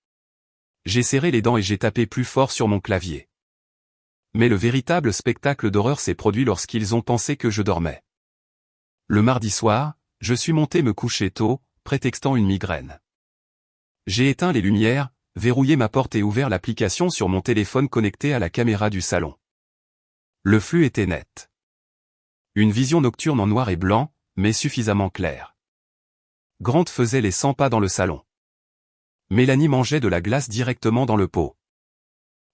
J'ai serré les dents et j'ai tapé plus fort sur mon clavier. Mais le véritable spectacle d'horreur s'est produit lorsqu'ils ont pensé que je dormais. Le mardi soir, je suis monté me coucher tôt, prétextant une migraine. J'ai éteint les lumières, verrouillé ma porte et ouvert l'application sur mon téléphone connecté à la caméra du salon. Le flux était net. Une vision nocturne en noir et blanc, mais suffisamment claire. Grant faisait les 100 pas dans le salon. Mélanie mangeait de la glace directement dans le pot.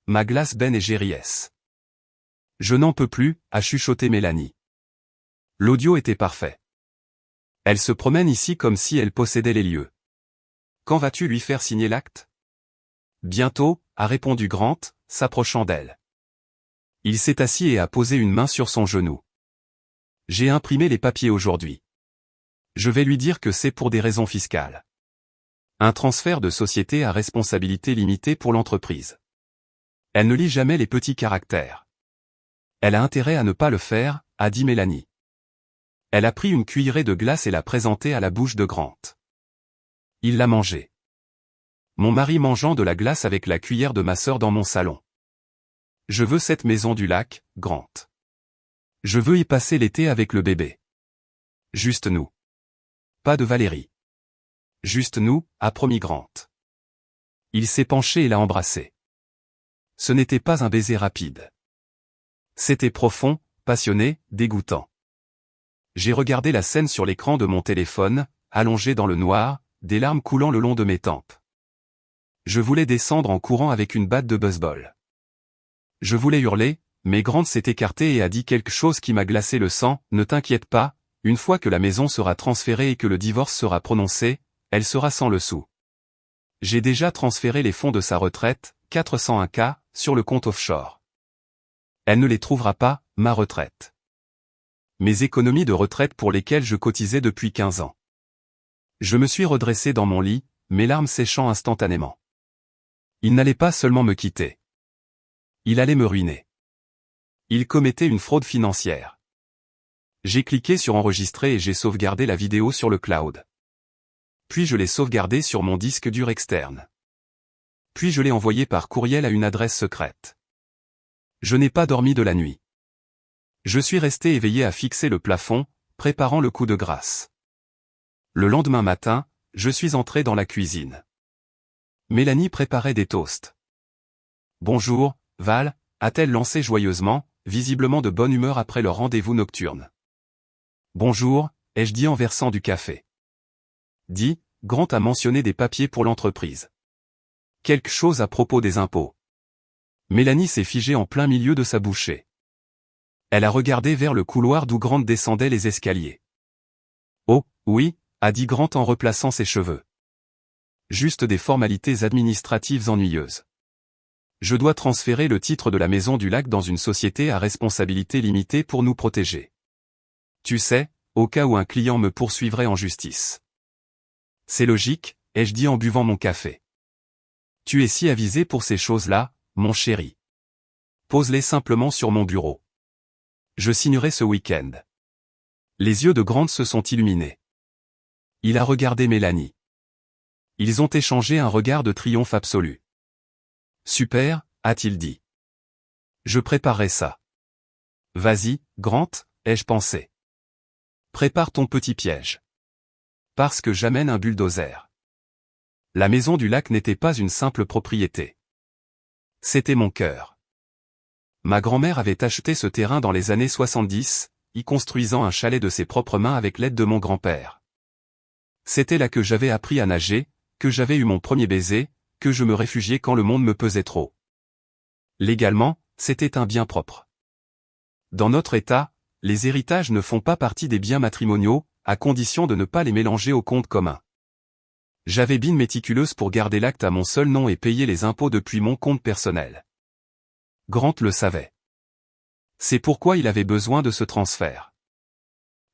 Ma glace Ben et Jerry's. Je n'en peux plus, a chuchoté Mélanie. L'audio était parfait. Elle se promène ici comme si elle possédait les lieux. Quand vas-tu lui faire signer l'acte? Bientôt, a répondu Grant, s'approchant d'elle. Il s'est assis et a posé une main sur son genou. J'ai imprimé les papiers aujourd'hui. Je vais lui dire que c'est pour des raisons fiscales. Un transfert de société à responsabilité limitée pour l'entreprise. Elle ne lit jamais les petits caractères. Elle a intérêt à ne pas le faire, a dit Mélanie. Elle a pris une cuillerée de glace et l'a présentée à la bouche de Grant. Il l'a mangée. Mon mari mangeant de la glace avec la cuillère de ma sœur dans mon salon. Je veux cette maison du lac, Grant. Je veux y passer l'été avec le bébé. Juste nous. Pas de Valérie. Juste nous, a promis Grant. Il s'est penché et l'a embrassée. Ce n'était pas un baiser rapide. C'était profond, passionné, dégoûtant. J'ai regardé la scène sur l'écran de mon téléphone, allongé dans le noir, des larmes coulant le long de mes tempes. Je voulais descendre en courant avec une batte de baseball. Je voulais hurler, mais Grant s'est écarté et a dit quelque chose qui m'a glacé le sang. Ne t'inquiète pas, une fois que la maison sera transférée et que le divorce sera prononcé, elle sera sans le sou. J'ai déjà transféré les fonds de sa retraite, 401K, sur le compte offshore. Elle ne les trouvera pas, ma retraite. Mes économies de retraite pour lesquelles je cotisais depuis 15 ans. Je me suis redressé dans mon lit, mes larmes séchant instantanément. Il n'allait pas seulement me quitter. Il allait me ruiner. Il commettait une fraude financière. J'ai cliqué sur enregistrer et j'ai sauvegardé la vidéo sur le cloud. Puis je l'ai sauvegardée sur mon disque dur externe. Puis je l'ai envoyée par courriel à une adresse secrète. Je n'ai pas dormi de la nuit. Je suis resté éveillé à fixer le plafond, préparant le coup de grâce. Le lendemain matin, je suis entré dans la cuisine. Mélanie préparait des toasts. « Bonjour, Val », a-t-elle lancé joyeusement, visiblement de bonne humeur après leur rendez-vous nocturne. Bonjour, ai-je dit en versant du café. Dis, Grant a mentionné des papiers pour l'entreprise. Quelque chose à propos des impôts. Mélanie s'est figée en plein milieu de sa bouchée. Elle a regardé vers le couloir d'où Grant descendait les escaliers. Oh, oui, a dit Grant en replaçant ses cheveux. Juste des formalités administratives ennuyeuses. Je dois transférer le titre de la Maison du Lac dans une société à responsabilité limitée pour nous protéger. Tu sais, au cas où un client me poursuivrait en justice. C'est logique, ai-je dit en buvant mon café. Tu es si avisé pour ces choses-là, mon chéri. Pose-les simplement sur mon bureau. Je signerai ce week-end. Les yeux de Grant se sont illuminés. Il a regardé Mélanie. Ils ont échangé un regard de triomphe absolu. Super, a-t-il dit. Je préparerai ça. Vas-y, Grant, ai-je pensé. Prépare ton petit piège. Parce que j'amène un bulldozer. La Maison du Lac n'était pas une simple propriété. C'était mon cœur. Ma grand-mère avait acheté ce terrain dans les années 70, y construisant un chalet de ses propres mains avec l'aide de mon grand-père. C'était là que j'avais appris à nager, que j'avais eu mon premier baiser, que je me réfugiais quand le monde me pesait trop. Légalement, c'était un bien propre. Dans notre État, les héritages ne font pas partie des biens matrimoniaux, à condition de ne pas les mélanger au compte commun. J'avais bine méticuleuse pour garder l'acte à mon seul nom et payer les impôts depuis mon compte personnel. Grant le savait. C'est pourquoi il avait besoin de ce transfert.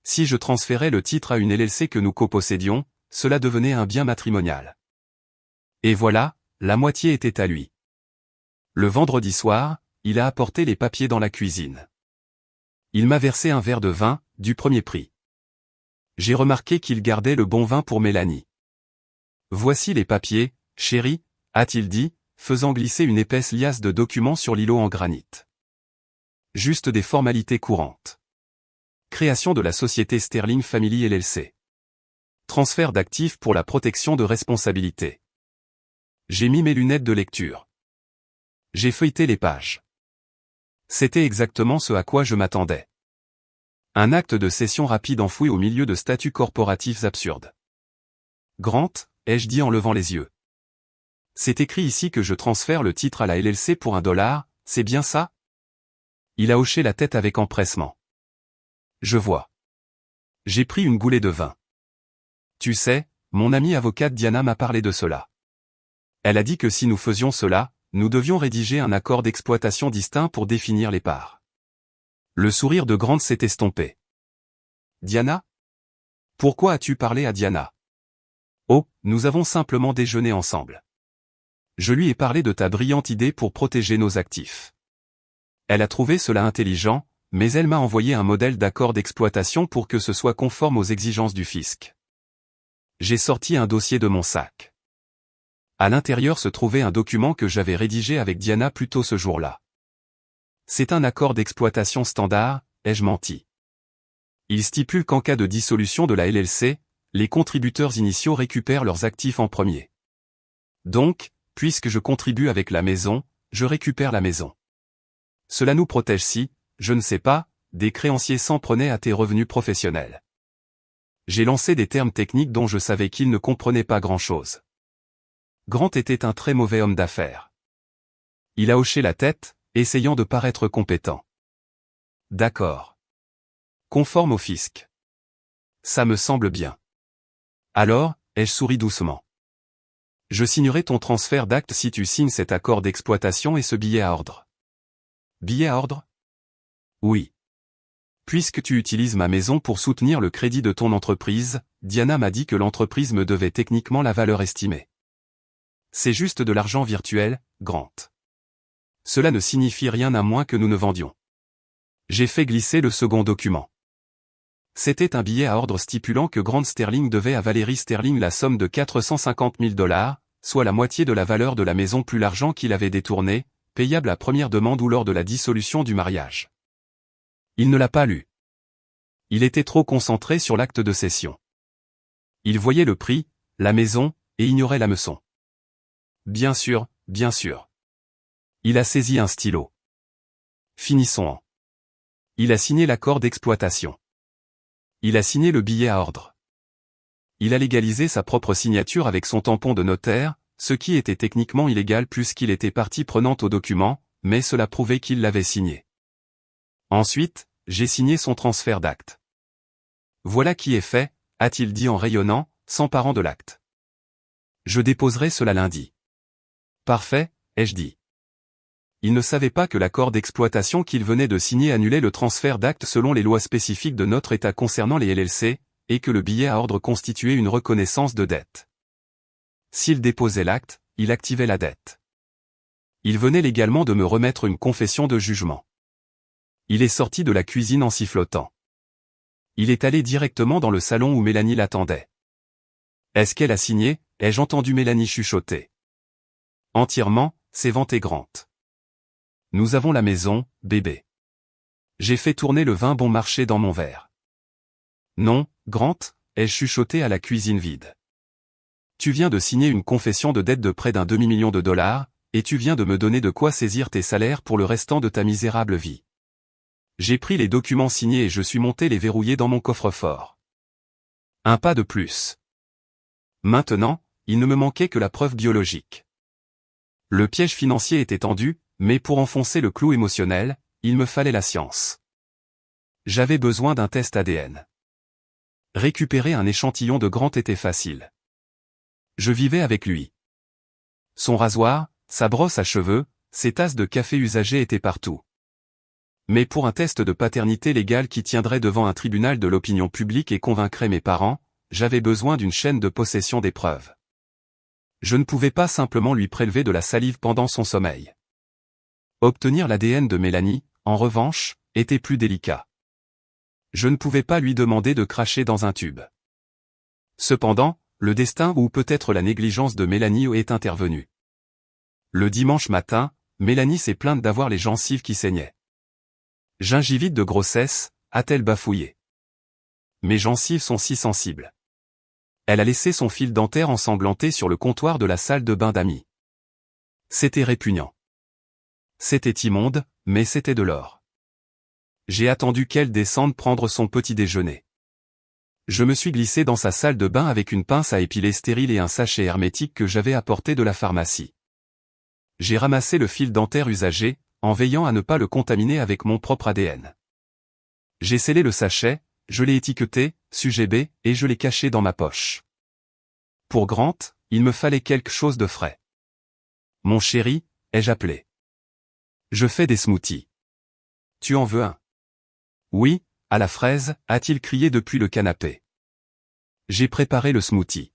Si je transférais le titre à une LLC que nous copossédions, cela devenait un bien matrimonial. Et voilà, la moitié était à lui. Le vendredi soir, il a apporté les papiers dans la cuisine. Il m'a versé un verre de vin, du premier prix. J'ai remarqué qu'il gardait le bon vin pour Mélanie. Voici les papiers, chérie, a-t-il dit, faisant glisser une épaisse liasse de documents sur l'îlot en granit. Juste des formalités courantes. Création de la société Sterling Family LLC. Transfert d'actifs pour la protection de responsabilité. J'ai mis mes lunettes de lecture. J'ai feuilleté les pages. C'était exactement ce à quoi je m'attendais. Un acte de cession rapide enfoui au milieu de statuts corporatifs absurdes. Grant, ai-je dit en levant les yeux. C'est écrit ici que je transfère le titre à la LLC pour $1, c'est bien ça? Il a hoché la tête avec empressement. Je vois. J'ai pris une goulée de vin. Tu sais, mon amie avocate Diana m'a parlé de cela. Elle a dit que si nous faisions cela, nous devions rédiger un accord d'exploitation distinct pour définir les parts. Le sourire de Grant s'est estompé. Diana? Pourquoi as-tu parlé à Diana? Oh, nous avons simplement déjeuné ensemble. Je lui ai parlé de ta brillante idée pour protéger nos actifs. Elle a trouvé cela intelligent, mais elle m'a envoyé un modèle d'accord d'exploitation pour que ce soit conforme aux exigences du fisc. J'ai sorti un dossier de mon sac. À l'intérieur se trouvait un document que j'avais rédigé avec Diana plus tôt ce jour-là. C'est un accord d'exploitation standard, ai-je menti. Il stipule qu'en cas de dissolution de la LLC, les contributeurs initiaux récupèrent leurs actifs en premier. Donc, puisque je contribue avec la maison, je récupère la maison. Cela nous protège si, je ne sais pas, des créanciers s'en prenaient à tes revenus professionnels. J'ai lancé des termes techniques dont je savais qu'ils ne comprenaient pas grand-chose. Grant était un très mauvais homme d'affaires. Il a hoché la tête, essayant de paraître compétent. D'accord. Conforme au fisc. Ça me semble bien. Alors, ai-je souri doucement. Je signerai ton transfert d'acte si tu signes cet accord d'exploitation et ce billet à ordre. Billet à ordre? Oui. Puisque tu utilises ma maison pour soutenir le crédit de ton entreprise, Diana m'a dit que l'entreprise me devait techniquement la valeur estimée. C'est juste de l'argent virtuel, Grant. Cela ne signifie rien à moins que nous ne vendions. J'ai fait glisser le second document. C'était un billet à ordre stipulant que Grant Sterling devait à Valérie Sterling la somme de $450 000, soit la moitié de la valeur de la maison plus l'argent qu'il avait détourné, payable à première demande ou lors de la dissolution du mariage. Il ne l'a pas lu. Il était trop concentré sur l'acte de cession. Il voyait le prix, la maison, et ignorait l'hameçon. Bien sûr, bien sûr. Il a saisi un stylo. Finissons-en. Il a signé l'accord d'exploitation. Il a signé le billet à ordre. Il a légalisé sa propre signature avec son tampon de notaire, ce qui était techniquement illégal puisqu'il était partie prenante au document, mais cela prouvait qu'il l'avait signé. Ensuite, j'ai signé son transfert d'acte. Voilà qui est fait, a-t-il dit en rayonnant, s'emparant de l'acte. Je déposerai cela lundi. Parfait, ai-je dit. Il ne savait pas que l'accord d'exploitation qu'il venait de signer annulait le transfert d'acte selon les lois spécifiques de notre État concernant les LLC, et que le billet à ordre constituait une reconnaissance de dette. S'il déposait l'acte, il activait la dette. Il venait légalement de me remettre une confession de jugement. Il est sorti de la cuisine en sifflotant. Il est allé directement dans le salon où Mélanie l'attendait. Est-ce qu'elle a signé? Ai-je entendu Mélanie chuchoter. Entièrement, c'est vanté Grant. Nous avons la maison, bébé. J'ai fait tourner le vin bon marché dans mon verre. Non, Grant, ai-je chuchoté à la cuisine vide. Tu viens de signer une confession de dette de près d'un demi-million de dollars, et tu viens de me donner de quoi saisir tes salaires pour le restant de ta misérable vie. J'ai pris les documents signés et je suis monté les verrouiller dans mon coffre-fort. Un pas de plus. Maintenant, il ne me manquait que la preuve biologique. Le piège financier était tendu, mais pour enfoncer le clou émotionnel, il me fallait la science. J'avais besoin d'un test ADN. Récupérer un échantillon de Grant était facile. Je vivais avec lui. Son rasoir, sa brosse à cheveux, ses tasses de café usagées étaient partout. Mais pour un test de paternité légale qui tiendrait devant un tribunal de l'opinion publique et convaincrait mes parents, j'avais besoin d'une chaîne de possession des preuves. Je ne pouvais pas simplement lui prélever de la salive pendant son sommeil. Obtenir l'ADN de Mélanie, en revanche, était plus délicat. Je ne pouvais pas lui demander de cracher dans un tube. Cependant, le destin ou peut-être la négligence de Mélanie est intervenu. Le dimanche matin, Mélanie s'est plainte d'avoir les gencives qui saignaient. Gingivite de grossesse, a-t-elle bafouillé. Mes gencives sont si sensibles. Elle a laissé son fil dentaire ensanglanté sur le comptoir de la salle de bain d'amis. C'était répugnant. C'était immonde, mais c'était de l'or. J'ai attendu qu'elle descende prendre son petit déjeuner. Je me suis glissé dans sa salle de bain avec une pince à épiler stérile et un sachet hermétique que j'avais apporté de la pharmacie. J'ai ramassé le fil dentaire usagé, en veillant à ne pas le contaminer avec mon propre ADN. J'ai scellé le sachet, je l'ai étiqueté, sujet B, et je l'ai caché dans ma poche. Pour Grant, il me fallait quelque chose de frais. Mon chéri, ai-je appelé. Je fais des smoothies. Tu en veux un? Oui, à la fraise, a-t-il crié depuis le canapé. J'ai préparé le smoothie.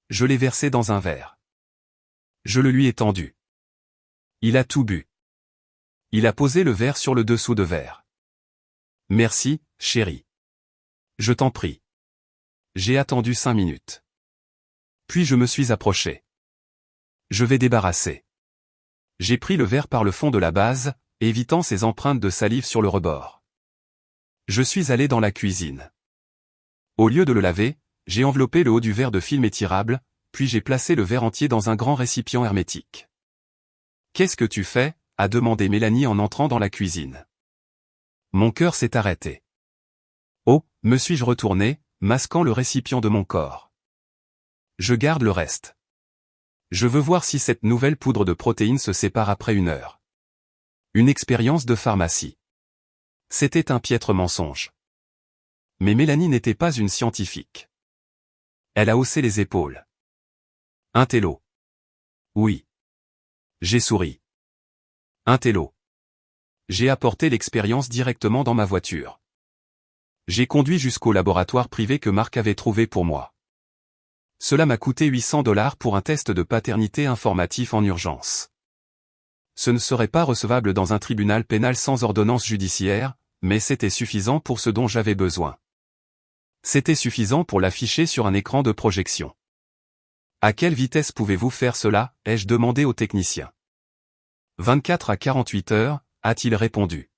Je l'ai versé dans un verre. Je le lui ai tendu. Il a tout bu. Il a posé le verre sur le dessous de verre. Merci, chérie. Je t'en prie. J'ai attendu 5 minutes. Puis je me suis approché. Je vais débarrasser. J'ai pris le verre par le fond de la base, évitant ses empreintes de salive sur le rebord. Je suis allé dans la cuisine. Au lieu de le laver, j'ai enveloppé le haut du verre de film étirable, puis j'ai placé le verre entier dans un grand récipient hermétique. Qu'est-ce que tu fais? A demandé Mélanie en entrant dans la cuisine. Mon cœur s'est arrêté. Oh, me suis-je retourné, masquant le récipient de mon corps. Je garde le reste. Je veux voir si cette nouvelle poudre de protéines se sépare après 1 heure. Une expérience de pharmacie. C'était un piètre mensonge. Mais Mélanie n'était pas une scientifique. Elle a haussé les épaules. Un télo. Oui. J'ai souri. Un télo. J'ai apporté l'expérience directement dans ma voiture. J'ai conduit jusqu'au laboratoire privé que Marc avait trouvé pour moi. Cela m'a coûté 800 $ pour un test de paternité informatif en urgence. Ce ne serait pas recevable dans un tribunal pénal sans ordonnance judiciaire, mais c'était suffisant pour ce dont j'avais besoin. C'était suffisant pour l'afficher sur un écran de projection. À quelle vitesse pouvez-vous faire cela? Ai-je demandé au technicien. 24 à 48 heures, a-t-il répondu.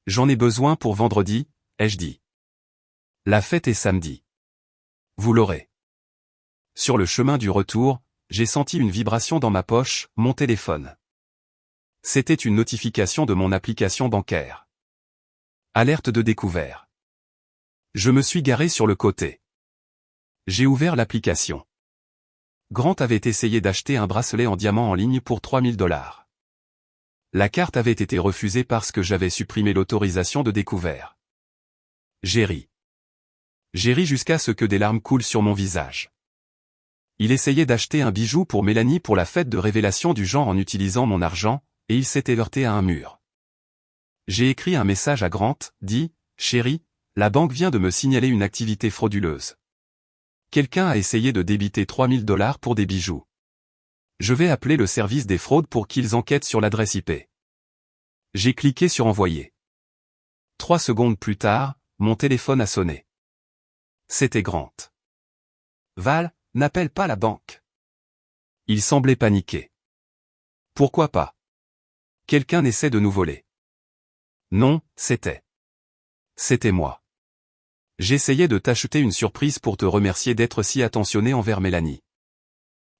J'en ai besoin pour vendredi, ai-je dit. La fête est samedi. Vous l'aurez. Sur le chemin du retour, j'ai senti une vibration dans ma poche, mon téléphone. C'était une notification de mon application bancaire. Alerte de découvert. Je me suis garé sur le côté. J'ai ouvert l'application. Grant avait essayé d'acheter un bracelet en diamant en ligne pour $3000. La carte avait été refusée parce que j'avais supprimé l'autorisation de découvert. J'ai ri. J'ai ri jusqu'à ce que des larmes coulent sur mon visage. Il essayait d'acheter un bijou pour Mélanie pour la fête de révélation du genre en utilisant mon argent, et il s'était heurté à un mur. J'ai écrit un message à Grant, dit « Chérie, la banque vient de me signaler une activité frauduleuse. Quelqu'un a essayé de débiter $3000 pour des bijoux. Je vais appeler le service des fraudes pour qu'ils enquêtent sur l'adresse IP. » J'ai cliqué sur envoyer. 3 secondes plus tard, mon téléphone a sonné. C'était Grant. Val, n'appelle pas la banque. Il semblait paniqué. Pourquoi pas? Quelqu'un essaie de nous voler. Non, c'était moi. J'essayais de t'acheter une surprise pour te remercier d'être si attentionné envers Mélanie.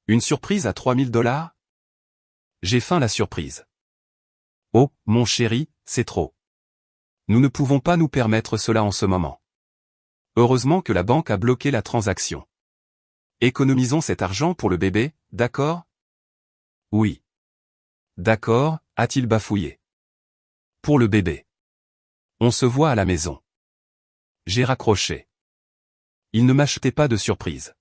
Une surprise à $3000? J'ai faim la surprise. Oh, mon chéri, c'est trop. Nous ne pouvons pas nous permettre cela en ce moment. Heureusement que la banque a bloqué la transaction. Économisons cet argent pour le bébé, d'accord? Oui. D'accord, a-t-il bafouillé. Pour le bébé. On se voit à la maison. J'ai raccroché. Il ne m'achetait pas de surprise.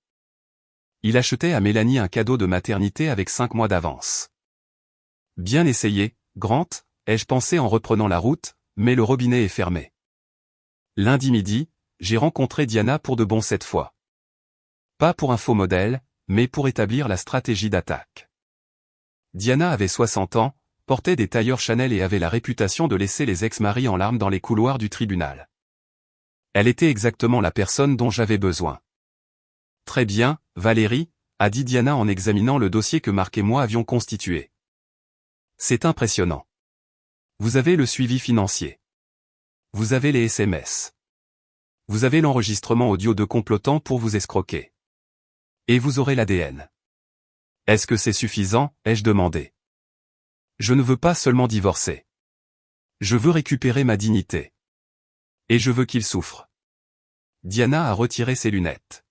Il achetait à Mélanie un cadeau de maternité avec 5 mois d'avance. Bien essayé, Grant, ai-je pensé en reprenant la route, mais le robinet est fermé. Lundi midi, j'ai rencontré Diana pour de bon cette fois. Pas pour un faux modèle, mais pour établir la stratégie d'attaque. Diana avait 60 ans, portait des tailleurs Chanel et avait la réputation de laisser les ex-maris en larmes dans les couloirs du tribunal. Elle était exactement la personne dont j'avais besoin. Très bien, Valérie, a dit Diana en examinant le dossier que Marc et moi avions constitué. C'est impressionnant. Vous avez le suivi financier. Vous avez les SMS. Vous avez l'enregistrement audio de complotants pour vous escroquer. Et vous aurez l'ADN. Est-ce que c'est suffisant, ai-je demandé. Je ne veux pas seulement divorcer. Je veux récupérer ma dignité. Et je veux qu'il souffre. Diana a retiré ses lunettes.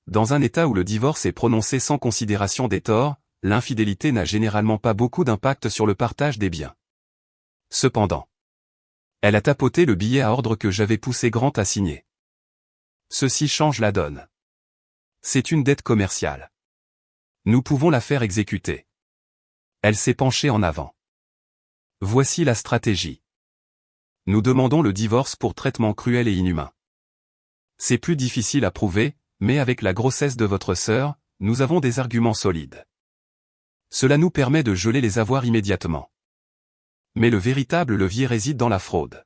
Dans un état où le divorce est prononcé sans considération des torts, l'infidélité n'a généralement pas beaucoup d'impact sur le partage des biens. Cependant, elle a tapoté le billet à ordre que j'avais poussé Grant à signer. Ceci change la donne. C'est une dette commerciale. Nous pouvons la faire exécuter. Elle s'est penchée en avant. Voici la stratégie. Nous demandons le divorce pour traitement cruel et inhumain. C'est plus difficile à prouver, mais avec la grossesse de votre sœur, nous avons des arguments solides. Cela nous permet de geler les avoirs immédiatement. Mais le véritable levier réside dans la fraude.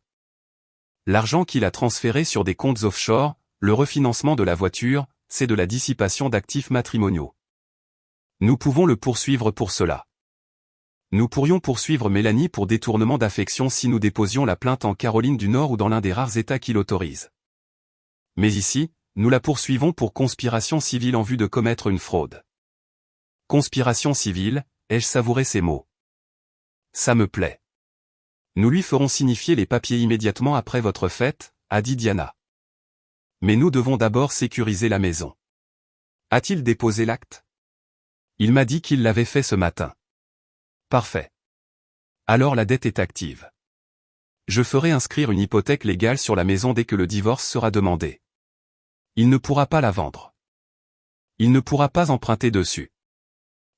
L'argent qu'il a transféré sur des comptes offshore, le refinancement de la voiture, c'est de la dissipation d'actifs matrimoniaux. Nous pouvons le poursuivre pour cela. Nous pourrions poursuivre Mélanie pour détournement d'affection si nous déposions la plainte en Caroline du Nord ou dans l'un des rares États qui l'autorisent. Mais ici, nous la poursuivons pour conspiration civile en vue de commettre une fraude. Conspiration civile, ai-je savouré ces mots? Ça me plaît. Nous lui ferons signifier les papiers immédiatement après votre fête, a dit Diana. Mais nous devons d'abord sécuriser la maison. A-t-il déposé l'acte? Il m'a dit qu'il l'avait fait ce matin. Parfait. Alors la dette est active. Je ferai inscrire une hypothèque légale sur la maison dès que le divorce sera demandé. Il ne pourra pas la vendre. Il ne pourra pas emprunter dessus.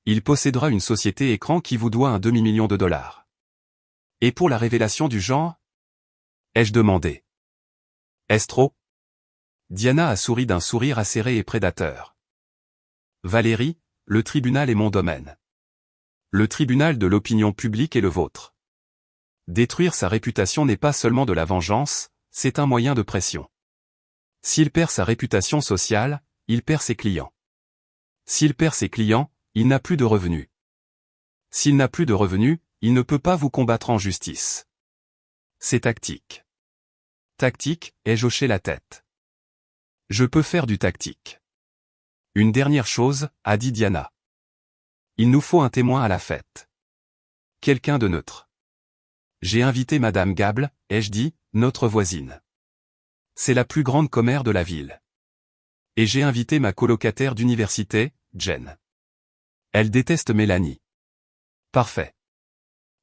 Il possédera une société écran qui vous doit un $250 000. Et pour la révélation du genre? Ai-je demandé. Est-ce trop? Diana a souri d'un sourire acéré et prédateur. Valérie, le tribunal est mon domaine. Le tribunal de l'opinion publique est le vôtre. Détruire sa réputation n'est pas seulement de la vengeance, c'est un moyen de pression. S'il perd sa réputation sociale, il perd ses clients. S'il perd ses clients, il n'a plus de revenus. S'il n'a plus de revenus, il ne peut pas vous combattre en justice. C'est tactique. Tactique, ai-je hoché la tête. Je peux faire du tactique. Une dernière chose, a dit Diana. Il nous faut un témoin à la fête. Quelqu'un de neutre. J'ai invité Madame Gable, ai-je dit, notre voisine. C'est la plus grande commère de la ville. Et j'ai invité ma colocataire d'université, Jen. Elle déteste Mélanie. Parfait.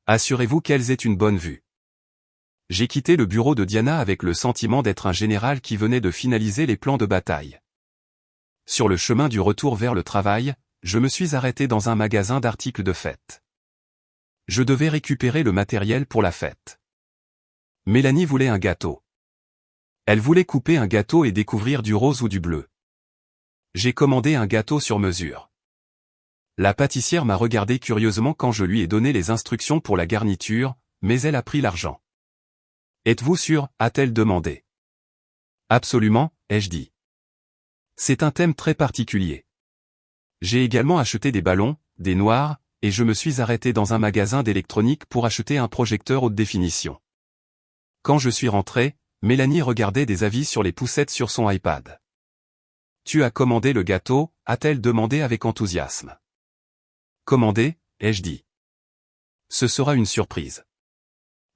Assurez-vous qu'elles aient une bonne vue. J'ai quitté le bureau de Diana avec le sentiment d'être un général qui venait de finaliser les plans de bataille. Sur le chemin du retour vers le travail, je me suis arrêté dans un magasin d'articles de fête. Je devais récupérer le matériel pour la fête. Mélanie voulait un gâteau. Elle voulait couper un gâteau et découvrir du rose ou du bleu. J'ai commandé un gâteau sur mesure. La pâtissière m'a regardé curieusement quand je lui ai donné les instructions pour la garniture, mais elle a pris l'argent. « Êtes-vous sûr ?» a-t-elle demandé. « Absolument », ai-je dit. C'est un thème très particulier. J'ai également acheté des ballons, des noirs, et je me suis arrêté dans un magasin d'électronique pour acheter un projecteur haute définition. Quand je suis rentré, Mélanie regardait des avis sur les poussettes sur son iPad. « Tu as commandé le gâteau ?» a-t-elle demandé avec enthousiasme. « Commandé ?» ai-je dit. « Ce sera une surprise. »«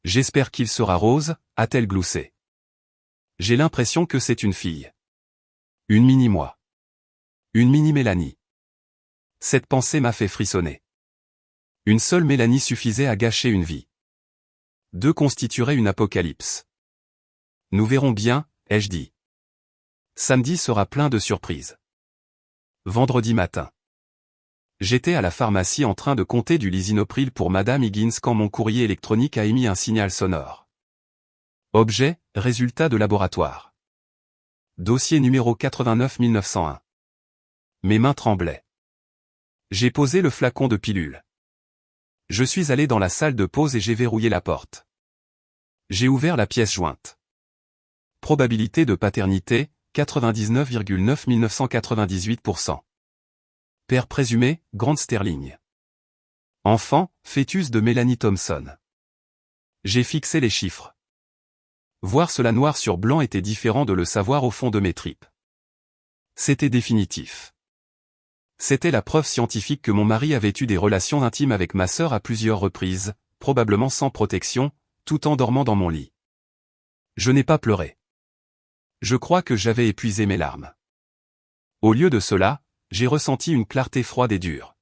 J'espère qu'il sera rose ?» a-t-elle gloussé. « J'ai l'impression que c'est une fille. » Une mini-moi. Une mini-Mélanie. Cette pensée m'a fait frissonner. Une seule Mélanie suffisait à gâcher une vie. Deux constitueraient une apocalypse. Nous verrons bien, ai-je dit. Samedi sera plein de surprises. Vendredi matin. J'étais à la pharmacie en train de compter du Lisinopril pour Madame Higgins quand mon courrier électronique a émis un signal sonore. Objet, résultat de laboratoire. Dossier numéro 89 901. Mes mains tremblaient. J'ai posé le flacon de pilule. Je suis allé dans la salle de pause et j'ai verrouillé la porte. J'ai ouvert la pièce jointe. Probabilité de paternité, 99,9998%. Père présumé, Grant Sterling. Enfant, fœtus de Mélanie Thompson. J'ai fixé les chiffres. Voir cela noir sur blanc était différent de le savoir au fond de mes tripes. C'était définitif. C'était la preuve scientifique que mon mari avait eu des relations intimes avec ma sœur à plusieurs reprises, probablement sans protection, tout en dormant dans mon lit. Je n'ai pas pleuré. Je crois que j'avais épuisé mes larmes. Au lieu de cela, j'ai ressenti une clarté froide et dure.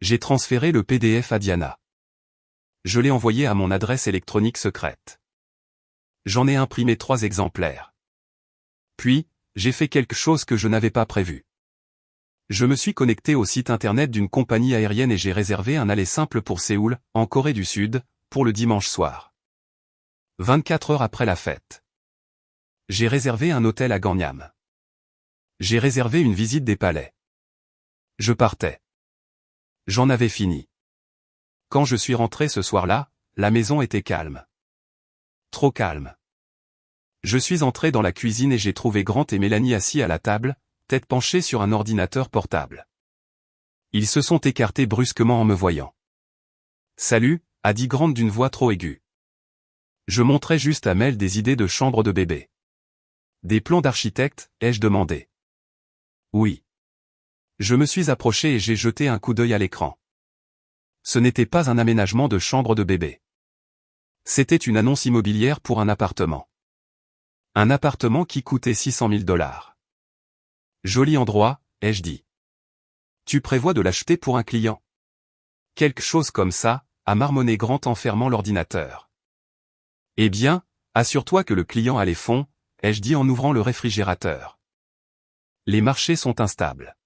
J'ai transféré le PDF à Diana. Je l'ai envoyé à mon adresse électronique secrète. J'en ai imprimé 3 exemplaires. Puis, j'ai fait quelque chose que je n'avais pas prévu. Je me suis connecté au site internet d'une compagnie aérienne et j'ai réservé un aller simple pour Séoul, en Corée du Sud, pour le dimanche soir. 24 heures après la fête. J'ai réservé un hôtel à Gangnam. J'ai réservé une visite des palais. Je partais. J'en avais fini. Quand je suis rentré ce soir-là, la maison était calme. Trop calme. Je suis entré dans la cuisine et j'ai trouvé Grant et Mélanie assis à la table, tête penchée sur un ordinateur portable. Ils se sont écartés brusquement en me voyant. « Salut », a dit Grant d'une voix trop aiguë. Je montrais juste à Mel des idées de chambre de bébé. « Des plans d'architecte ?» ai-je demandé. « Oui. » Je me suis approché et j'ai jeté un coup d'œil à l'écran. Ce n'était pas un aménagement de chambre de bébé. C'était une annonce immobilière pour un appartement. Un appartement qui coûtait 600 000 $. Joli endroit, ai-je dit. Tu prévois de l'acheter pour un client? Quelque chose comme ça, a marmonné Grant en fermant l'ordinateur. Eh bien, assure-toi que le client a les fonds, ai-je dit en ouvrant le réfrigérateur. Les marchés sont instables.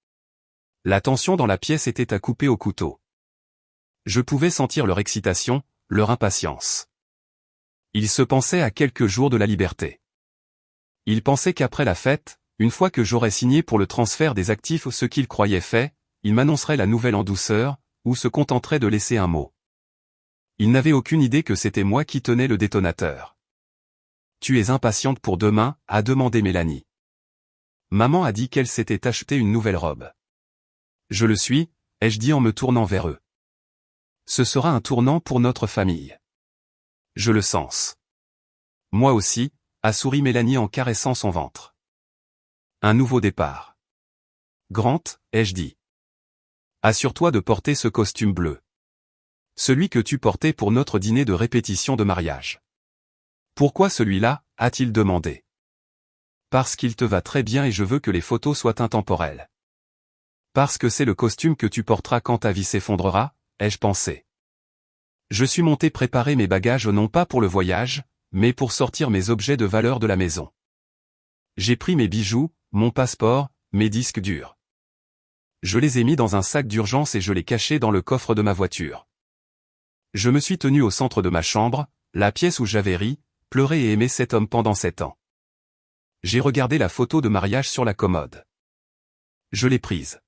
La tension dans la pièce était à couper au couteau. Je pouvais sentir leur excitation, leur impatience. Ils se pensaient à quelques jours de la liberté. Ils pensaient qu'après la fête, une fois que j'aurais signé pour le transfert des actifs ce qu'ils croyaient fait, ils m'annonceraient la nouvelle en douceur, ou se contenteraient de laisser un mot. Ils n'avaient aucune idée que c'était moi qui tenais le détonateur. « Tu es impatiente pour demain ?» a demandé Mélanie. Maman a dit qu'elle s'était acheté une nouvelle robe. Je le suis, ai-je dit en me tournant vers eux. Ce sera un tournant pour notre famille. Je le sens. Moi aussi, a souri Mélanie en caressant son ventre. Un nouveau départ. Grant, ai-je dit. Assure-toi de porter ce costume bleu. Celui que tu portais pour notre dîner de répétition de mariage. Pourquoi celui-là, a-t-il demandé. Parce qu'il te va très bien et je veux que les photos soient intemporelles. Parce que c'est le costume que tu porteras quand ta vie s'effondrera, ai-je pensé. Je suis monté préparer mes bagages non pas pour le voyage, mais pour sortir mes objets de valeur de la maison. J'ai pris mes bijoux, mon passeport, mes disques durs. Je les ai mis dans un sac d'urgence et je les cachais dans le coffre de ma voiture. Je me suis tenu au centre de ma chambre, la pièce où j'avais ri, pleuré et aimé cet homme pendant 7 ans. J'ai regardé la photo de mariage sur la commode. Je l'ai prise.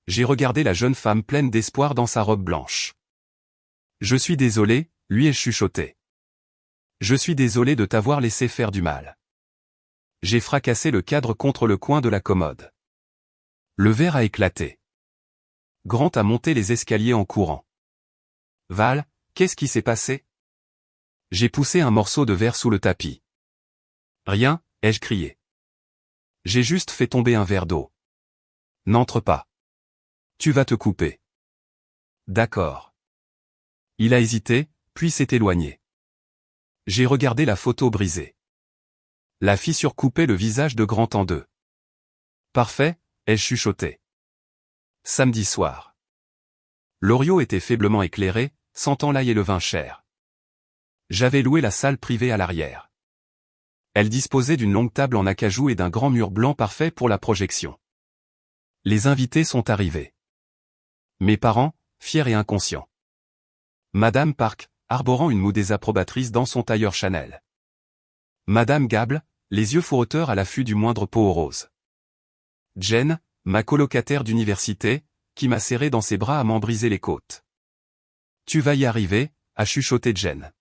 J'ai regardé la jeune femme pleine d'espoir dans sa robe blanche. Je suis désolé, lui ai-je chuchoté. Je suis désolé de t'avoir laissé faire du mal. J'ai fracassé le cadre contre le coin de la commode. Le verre a éclaté. Grant a monté les escaliers en courant. Val, qu'est-ce qui s'est passé? J'ai poussé un morceau de verre sous le tapis. Rien, ai-je crié. J'ai juste fait tomber un verre d'eau. N'entre pas. Tu vas te couper. D'accord. Il a hésité, puis s'est éloigné. J'ai regardé la photo brisée. La fissure coupait le visage de Grant en deux. Parfait, ai-je chuchoté. Samedi soir. L'Orio était faiblement éclairé, sentant l'ail et le vin cher. J'avais loué la salle privée à l'arrière. Elle disposait d'une longue table en acajou et d'un grand mur blanc parfait pour la projection. Les invités sont arrivés. Mes parents, fiers et inconscients. Madame Park, arborant une moue désapprobatrice dans son tailleur Chanel. Madame Gable, les yeux fourreteurs à l'affût du moindre pot rose. Jen, ma colocataire d'université, qui m'a serré dans ses bras à m'en briser les côtes. Tu vas y arriver, a chuchoté Jen.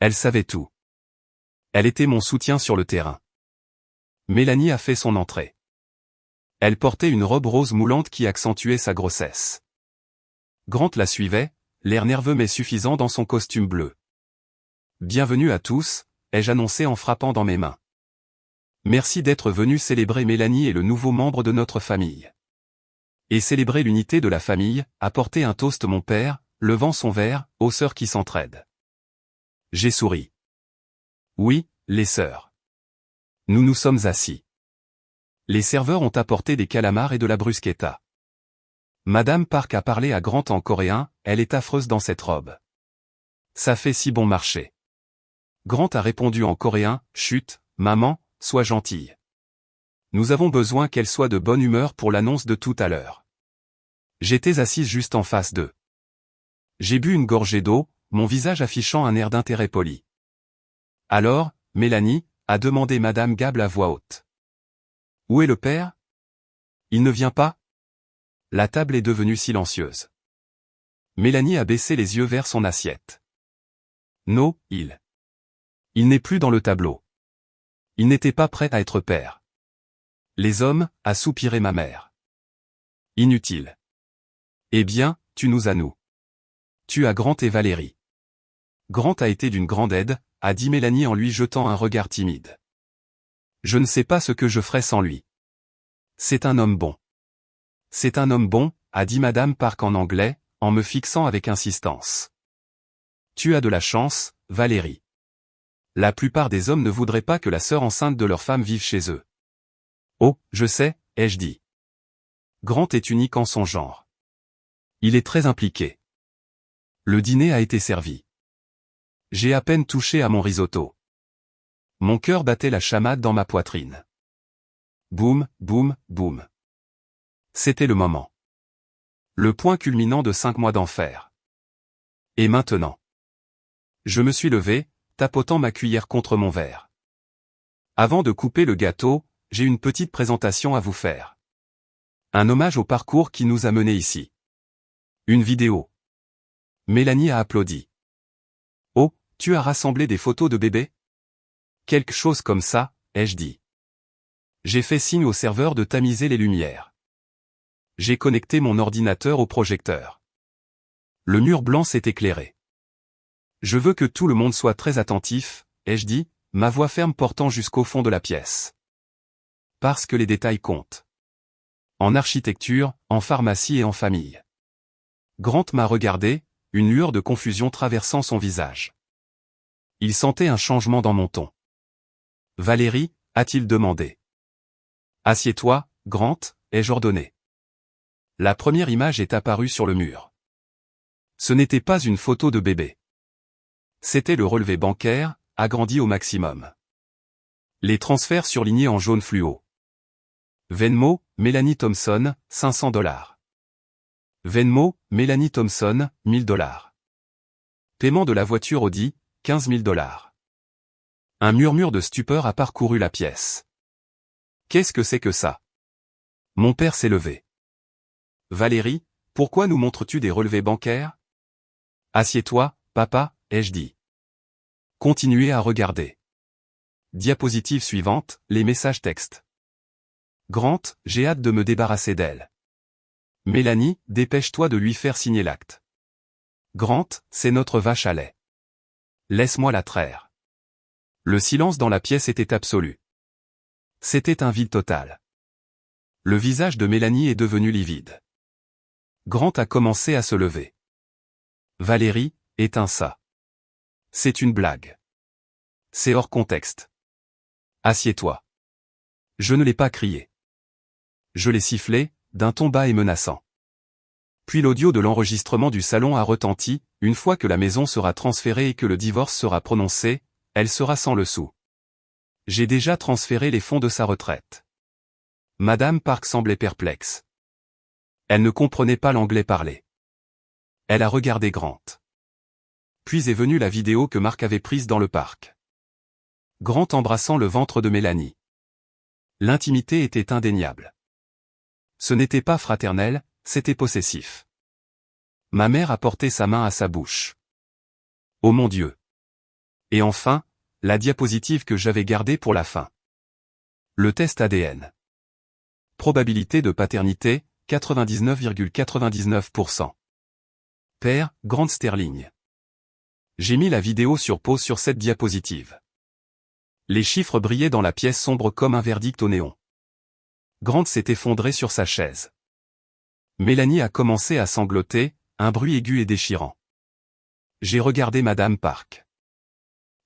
Elle savait tout. Elle était mon soutien sur le terrain. Mélanie a fait son entrée. Elle portait une robe rose moulante qui accentuait sa grossesse. Grant la suivait, l'air nerveux mais suffisant dans son costume bleu. Bienvenue à tous, ai-je annoncé en frappant dans mes mains. Merci d'être venus célébrer Mélanie et le nouveau membre de notre famille. Et célébrer l'unité de la famille, apporter un toast mon père, levant son verre, aux sœurs qui s'entraident. J'ai souri. Oui, les sœurs. Nous nous sommes assis. Les serveurs ont apporté des calamars et de la bruschetta. Madame Park a parlé à Grant en coréen, elle est affreuse dans cette robe. Ça fait si bon marché. Grant a répondu en coréen, chut, maman, sois gentille. Nous avons besoin qu'elle soit de bonne humeur pour l'annonce de tout à l'heure. J'étais assise juste en face d'eux. J'ai bu une gorgée d'eau, mon visage affichant un air d'intérêt poli. Alors, Mélanie, a demandé Madame Gable à voix haute. Où est le père? Il ne vient pas? La table est devenue silencieuse. Mélanie a baissé les yeux vers son assiette. Non, il n'est plus dans le tableau. Il n'était pas prêt à être père. Les hommes, a soupiré ma mère. Inutile. Eh bien, tu nous as nous. Tu as Grant et Valérie. Grant a été d'une grande aide, a dit Mélanie en lui jetant un regard timide. Je ne sais pas ce que je ferais sans lui. C'est un homme bon. C'est un homme bon, a dit Madame Park en anglais, en me fixant avec insistance. Tu as de la chance, Valérie. La plupart des hommes ne voudraient pas que la sœur enceinte de leur femme vive chez eux. Oh, je sais, ai-je dit. Grant est unique en son genre. Il est très impliqué. Le dîner a été servi. J'ai à peine touché à mon risotto. Mon cœur battait la chamade dans ma poitrine. Boum, boum, boum. C'était le moment. Le point culminant de 5 mois d'enfer. Et maintenant. Je me suis levé, tapotant ma cuillère contre mon verre. Avant de couper le gâteau, j'ai une petite présentation à vous faire. Un hommage au parcours qui nous a menés ici. Une vidéo. Mélanie a applaudi. Oh, tu as rassemblé des photos de bébés? Quelque chose comme ça, ai-je dit. J'ai fait signe au serveur de tamiser les lumières. J'ai connecté mon ordinateur au projecteur. Le mur blanc s'est éclairé. Je veux que tout le monde soit très attentif, ai-je dit, ma voix ferme portant jusqu'au fond de la pièce. Parce que les détails comptent. En architecture, en pharmacie et en famille. Grant m'a regardé, une lueur de confusion traversant son visage. Il sentait un changement dans mon ton. Valérie, a-t-il demandé. Assieds-toi, Grant, ai-je ordonné. La première image est apparue sur le mur. Ce n'était pas une photo de bébé. C'était le relevé bancaire, agrandi au maximum. Les transferts surlignés en jaune fluo. Venmo, Mélanie Thompson, 500 $. Venmo, Mélanie Thompson, 1000 $. Paiement de la voiture Audi, 15 000 $. Un murmure de stupeur a parcouru la pièce. Qu'est-ce que c'est que ça? Mon père s'est levé. Valérie, pourquoi nous montres-tu des relevés bancaires? Assieds-toi, papa, ai-je dit. Continuez à regarder. Diapositive suivante, les messages textes. Grant, j'ai hâte de me débarrasser d'elle. Mélanie, dépêche-toi de lui faire signer l'acte. Grant, c'est notre vache à lait. Laisse-moi la traire. Le silence dans la pièce était absolu. C'était un vide total. Le visage de Mélanie est devenu livide. Grant a commencé à se lever. Valérie, éteins ça. C'est une blague. C'est hors contexte. Assieds-toi. Je ne l'ai pas crié. Je l'ai sifflé, d'un ton bas et menaçant. Puis l'audio de l'enregistrement du salon a retenti, une fois que la maison sera transférée et que le divorce sera prononcé, elle sera sans le sou. J'ai déjà transféré les fonds de sa retraite. Madame Park semblait perplexe. Elle ne comprenait pas l'anglais parlé. Elle a regardé Grant. Puis est venue la vidéo que Mark avait prise dans le parc. Grant embrassant le ventre de Mélanie. L'intimité était indéniable. Ce n'était pas fraternel, c'était possessif. Ma mère a porté sa main à sa bouche. Oh mon Dieu! Et enfin, la diapositive que j'avais gardée pour la fin. Le test ADN. Probabilité de paternité, 99,99%. Père, Grant Sterling. J'ai mis la vidéo sur pause sur cette diapositive. Les chiffres brillaient dans la pièce sombre comme un verdict au néon. Grant s'est effondré sur sa chaise. Mélanie a commencé à sangloter, un bruit aigu et déchirant. J'ai regardé Madame Park.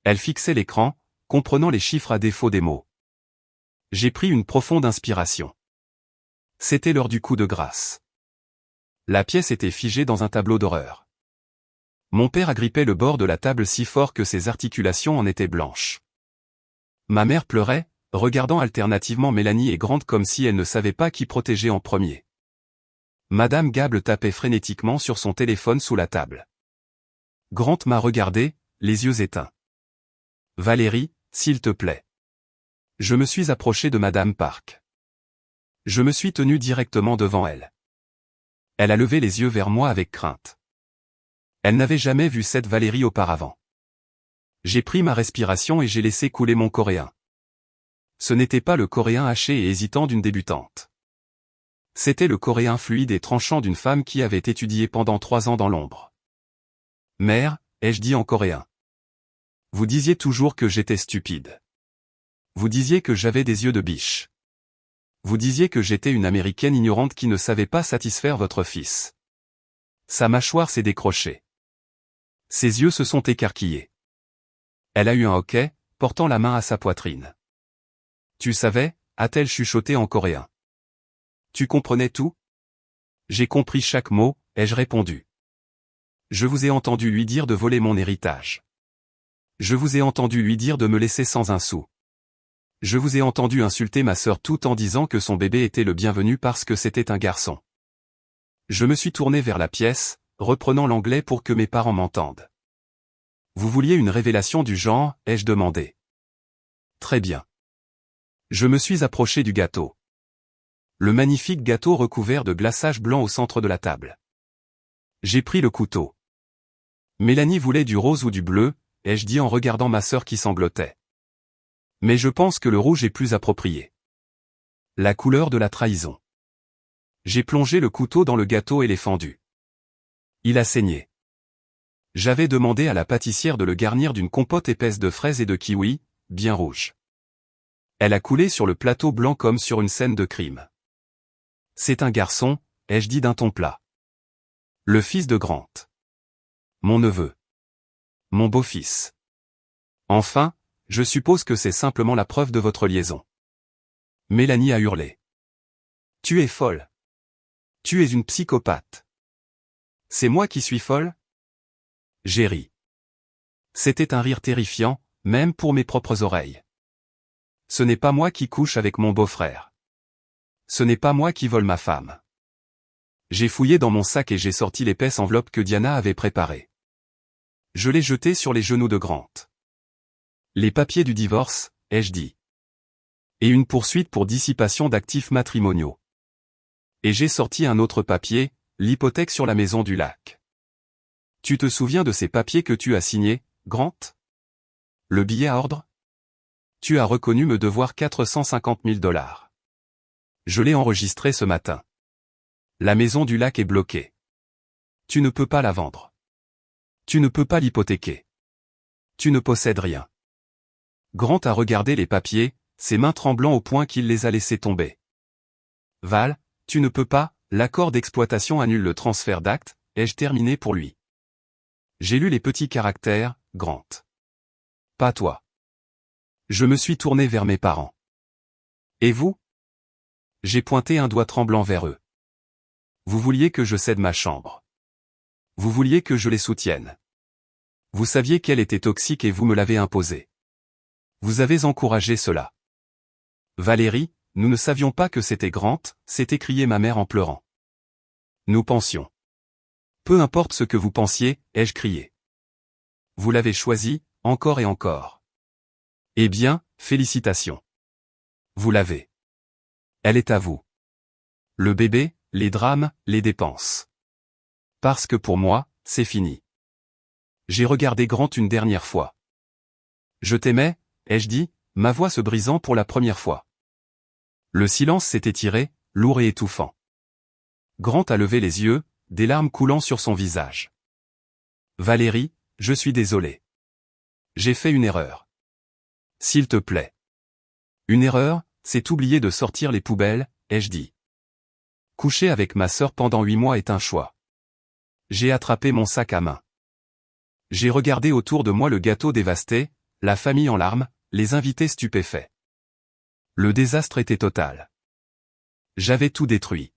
Elle fixait l'écran, comprenant les chiffres à défaut des mots. J'ai pris une profonde inspiration. C'était l'heure du coup de grâce. La pièce était figée dans un tableau d'horreur. Mon père agrippait le bord de la table si fort que ses articulations en étaient blanches. Ma mère pleurait, regardant alternativement Mélanie et Grant comme si elle ne savait pas qui protéger en premier. Madame Gable tapait frénétiquement sur son téléphone sous la table. Grant m'a regardé, les yeux éteints. Valérie, s'il te plaît. Je me suis approché de Madame Park. Je me suis tenu directement devant elle. Elle a levé les yeux vers moi avec crainte. Elle n'avait jamais vu cette Valérie auparavant. J'ai pris ma respiration et j'ai laissé couler mon coréen. Ce n'était pas le coréen haché et hésitant d'une débutante. C'était le coréen fluide et tranchant d'une femme qui avait étudié pendant 3 ans dans l'ombre. Mère, ai-je dit en coréen. Vous disiez toujours que j'étais stupide. Vous disiez que j'avais des yeux de biche. Vous disiez que j'étais une Américaine ignorante qui ne savait pas satisfaire votre fils. Sa mâchoire s'est décrochée. Ses yeux se sont écarquillés. Elle a eu un hoquet, portant la main à sa poitrine. Tu savais, a-t-elle chuchoté en coréen. Tu comprenais tout? J'ai compris chaque mot, ai-je répondu. Je vous ai entendu lui dire de voler mon héritage. Je vous ai entendu lui dire de me laisser sans un sou. Je vous ai entendu insulter ma sœur tout en disant que son bébé était le bienvenu parce que c'était un garçon. Je me suis tourné vers la pièce, reprenant l'anglais pour que mes parents m'entendent. Vous vouliez une révélation du genre, ai-je demandé. Très bien. Je me suis approché du gâteau. Le magnifique gâteau recouvert de glaçage blanc au centre de la table. J'ai pris le couteau. Mélanie voulait du rose ou du bleu, ai-je dit en regardant ma sœur qui sanglotait. Mais je pense que le rouge est plus approprié. La couleur de la trahison. J'ai plongé le couteau dans le gâteau et l'ai fendu. Il a saigné. J'avais demandé à la pâtissière de le garnir d'une compote épaisse de fraises et de kiwi, bien rouge. Elle a coulé sur le plateau blanc comme sur une scène de crime. C'est un garçon, ai-je dit d'un ton plat. Le fils de Grant. Mon neveu. Mon beau-fils. Enfin, Je suppose que c'est simplement la preuve de votre liaison. Mélanie a hurlé. Tu es folle. Tu es une psychopathe. C'est moi qui suis folle? J'ai ri. C'était un rire terrifiant, même pour mes propres oreilles. Ce n'est pas moi qui couche avec mon beau-frère. Ce n'est pas moi qui vole ma femme. J'ai fouillé dans mon sac et j'ai sorti l'épaisse enveloppe que Diana avait préparée. Je l'ai jetée sur les genoux de Grant. Les papiers du divorce, ai-je dit. Et une poursuite pour dissipation d'actifs matrimoniaux. Et j'ai sorti un autre papier, l'hypothèque sur la maison du lac. Tu te souviens de ces papiers que tu as signés, Grant? Le billet à ordre? Tu as reconnu me devoir 450 000 $. Je l'ai enregistré ce matin. La maison du lac est bloquée. Tu ne peux pas la vendre. Tu ne peux pas l'hypothéquer. Tu ne possèdes rien. Grant a regardé les papiers, ses mains tremblant au point qu'il les a laissés tomber. Val, tu ne peux pas, l'accord d'exploitation annule le transfert d'actes, ai-je terminé pour lui. J'ai lu les petits caractères, Grant. Pas toi. Je me suis tourné vers mes parents. Et vous? J'ai pointé un doigt tremblant vers eux. Vous vouliez que je cède ma chambre. Vous vouliez que je les soutienne. Vous saviez qu'elle était toxique et vous me l'avez imposée. Vous avez encouragé cela. Valérie, nous ne savions pas que c'était Grant, s'est écriée ma mère en pleurant. Nous pensions. Peu importe ce que vous pensiez, ai-je crié. Vous l'avez choisi, encore et encore. Eh bien, félicitations. Vous l'avez. Elle est à vous. Le bébé, les drames, les dépenses. Parce que pour moi, c'est fini. J'ai regardé Grant une dernière fois. Je t'aimais, ai-je dit, ma voix se brisant pour la première fois. Le silence s'est étiré, lourd et étouffant. Grant a levé les yeux, des larmes coulant sur son visage. Valérie, je suis désolé. J'ai fait une erreur. S'il te plaît. Une erreur, c'est oublier de sortir les poubelles, ai-je dit. Coucher avec ma sœur pendant 8 mois est un choix. J'ai attrapé mon sac à main. J'ai regardé autour de moi le gâteau dévasté, la famille en larmes, les invités stupéfaits. Le désastre était total. J'avais tout détruit.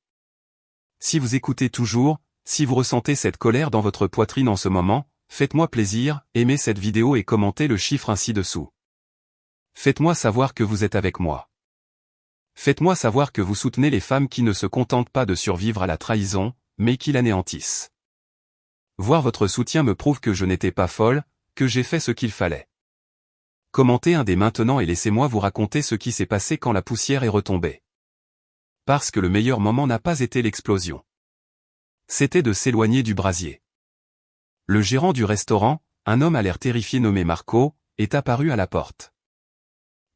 Si vous écoutez toujours, si vous ressentez cette colère dans votre poitrine en ce moment, faites-moi plaisir, aimez cette vidéo et commentez le chiffre ainsi dessous. Faites-moi savoir que vous êtes avec moi. Faites-moi savoir que vous soutenez les femmes qui ne se contentent pas de survivre à la trahison, mais qui l'anéantissent. Voir votre soutien me prouve que je n'étais pas folle, que j'ai fait ce qu'il fallait. Commentez un dès maintenant et laissez-moi vous raconter ce qui s'est passé quand la poussière est retombée. Parce que le meilleur moment n'a pas été l'explosion. C'était de s'éloigner du brasier. Le gérant du restaurant, un homme à l'air terrifié nommé Marco, est apparu à la porte.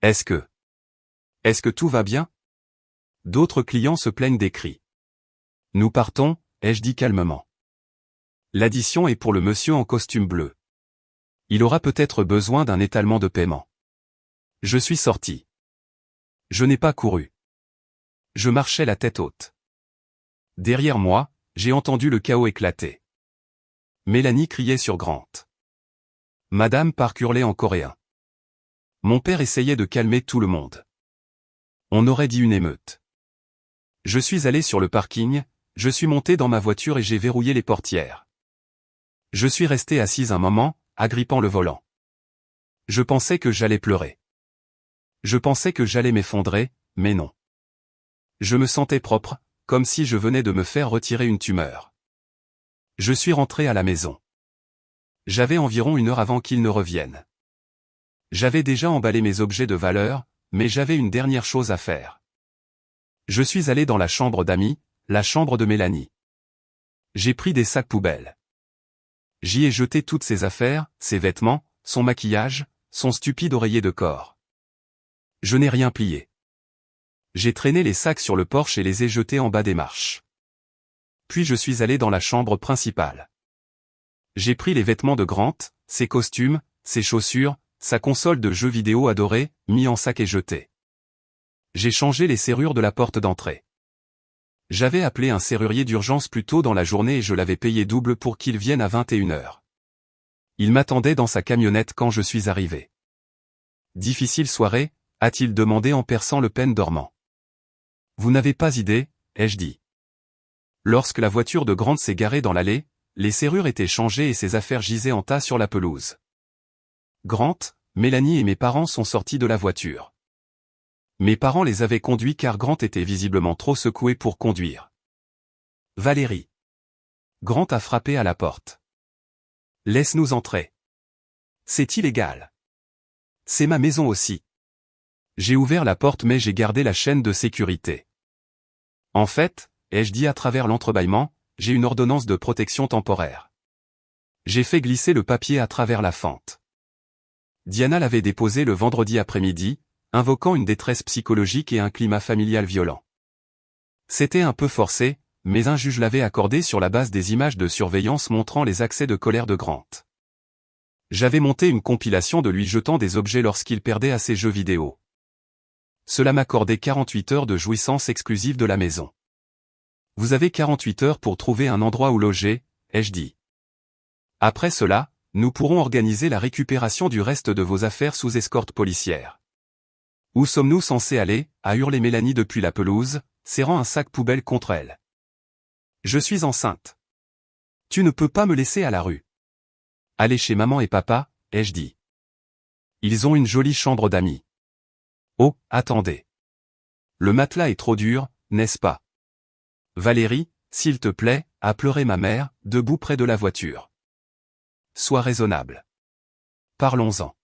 Est-ce que tout va bien? D'autres clients se plaignent des cris. Nous partons, ai-je dit calmement. L'addition est pour le monsieur en costume bleu. Il aura peut-être besoin d'un étalement de paiement. Je suis sorti. Je n'ai pas couru. Je marchais la tête haute. Derrière moi, j'ai entendu le chaos éclater. Mélanie criait sur Grant. Madame Park hurlait en coréen. Mon père essayait de calmer tout le monde. On aurait dit une émeute. Je suis allé sur le parking, je suis monté dans ma voiture et j'ai verrouillé les portières. Je suis resté assise un moment, agrippant le volant. Je pensais que j'allais pleurer. Je pensais que j'allais m'effondrer, mais non. Je me sentais propre, comme si je venais de me faire retirer une tumeur. Je suis rentré à la maison. J'avais environ 1 heure avant qu'il ne revienne. J'avais déjà emballé mes objets de valeur, mais j'avais une dernière chose à faire. Je suis allé dans la chambre d'Amy, la chambre de Mélanie. J'ai pris des sacs poubelles. J'y ai jeté toutes ses affaires, ses vêtements, son maquillage, son stupide oreiller de corps. Je n'ai rien plié. J'ai traîné les sacs sur le porche et les ai jetés en bas des marches. Puis je suis allé dans la chambre principale. J'ai pris les vêtements de Grant, ses costumes, ses chaussures, sa console de jeux vidéo adorée, mis en sac et jeté. J'ai changé les serrures de la porte d'entrée. J'avais appelé un serrurier d'urgence plus tôt dans la journée et je l'avais payé double pour qu'il vienne à 21 h. Il m'attendait dans sa camionnette quand je suis arrivé. Difficile soirée, a-t-il demandé en perçant le peine dormant. Vous n'avez pas idée, ai-je dit. Lorsque la voiture de Grant s'est garée dans l'allée, les serrures étaient changées et ses affaires gisaient en tas sur la pelouse. Grant, Mélanie et mes parents sont sortis de la voiture. Mes parents les avaient conduits car Grant était visiblement trop secoué pour conduire. Valérie. Grant a frappé à la porte. Laisse-nous entrer. C'est illégal. C'est ma maison aussi. J'ai ouvert la porte mais j'ai gardé la chaîne de sécurité. En fait, ai-je dit à travers l'entrebâillement, j'ai une ordonnance de protection temporaire. J'ai fait glisser le papier à travers la fente. Diana l'avait déposé le vendredi après-midi, invoquant une détresse psychologique et un climat familial violent. C'était un peu forcé, mais un juge l'avait accordé sur la base des images de surveillance montrant les accès de colère de Grant. J'avais monté une compilation de lui jetant des objets lorsqu'il perdait à ses jeux vidéo. Cela m'accordait 48 heures de jouissance exclusive de la maison. Vous avez 48 heures pour trouver un endroit où loger, ai-je dit. Après cela, nous pourrons organiser la récupération du reste de vos affaires sous escorte policière. Où sommes-nous censés aller, a hurlé Mélanie depuis la pelouse, serrant un sac poubelle contre elle. Je suis enceinte. Tu ne peux pas me laisser à la rue. Allez chez maman et papa, ai-je dit. Ils ont une jolie chambre d'amis. Oh, attendez. Le matelas est trop dur, n'est-ce pas? Valérie, s'il te plaît, a pleuré ma mère, debout près de la voiture. Sois raisonnable. Parlons-en.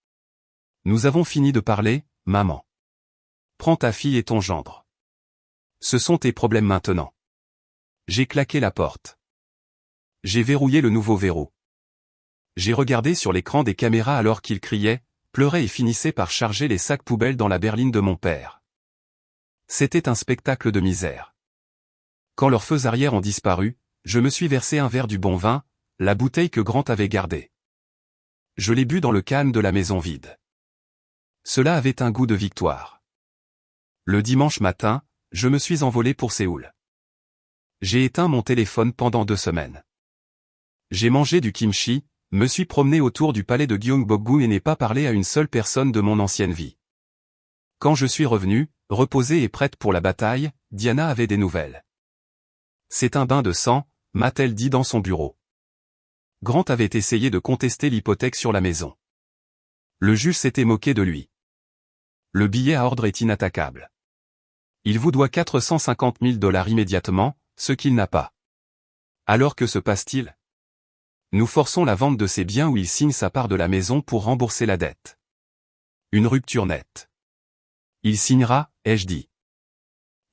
Nous avons fini de parler, maman. Prends ta fille et ton gendre. Ce sont tes problèmes maintenant. J'ai claqué la porte. J'ai verrouillé le nouveau verrou. J'ai regardé sur l'écran des caméras alors qu'il criait, pleurait et finissait par charger les sacs poubelles dans la berline de mon père. C'était un spectacle de misère. Quand leurs feux arrière ont disparu, je me suis versé un verre du bon vin, la bouteille que Grant avait gardée. Je l'ai bu dans le calme de la maison vide. Cela avait un goût de victoire. Le dimanche matin, je me suis envolé pour Séoul. J'ai éteint mon téléphone pendant 2 semaines. J'ai mangé du kimchi, me suis promené autour du palais de Gyeongbokgung et n'ai pas parlé à une seule personne de mon ancienne vie. Quand je suis revenu, reposée et prête pour la bataille, Diana avait des nouvelles. C'est un bain de sang, m'a-t-elle dit dans son bureau. Grant avait essayé de contester l'hypothèque sur la maison. Le juge s'était moqué de lui. Le billet à ordre est inattaquable. Il vous doit 450 000 $ immédiatement, ce qu'il n'a pas. Alors que se passe-t-il? Nous forçons la vente de ses biens où il signe sa part de la maison pour rembourser la dette. Une rupture nette. Il signera, ai-je dit.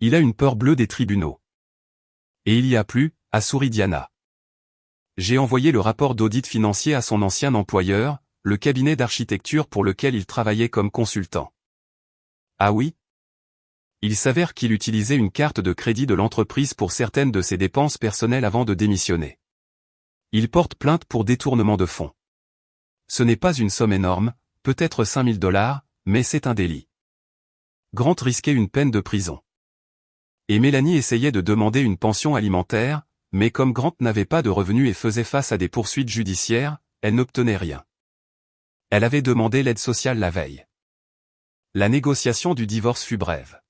Il a une peur bleue des tribunaux. Et il y a plus, a souri Diana. J'ai envoyé le rapport d'audit financier à son ancien employeur, le cabinet d'architecture pour lequel il travaillait comme consultant. Ah oui? Il s'avère qu'il utilisait une carte de crédit de l'entreprise pour certaines de ses dépenses personnelles avant de démissionner. Il porte plainte pour détournement de fonds. Ce n'est pas une somme énorme, peut-être 5 000 $, mais c'est un délit. Grant risquait une peine de prison. Et Mélanie essayait de demander une pension alimentaire, mais comme Grant n'avait pas de revenus et faisait face à des poursuites judiciaires, elle n'obtenait rien. Elle avait demandé l'aide sociale la veille. La négociation du divorce fut brève.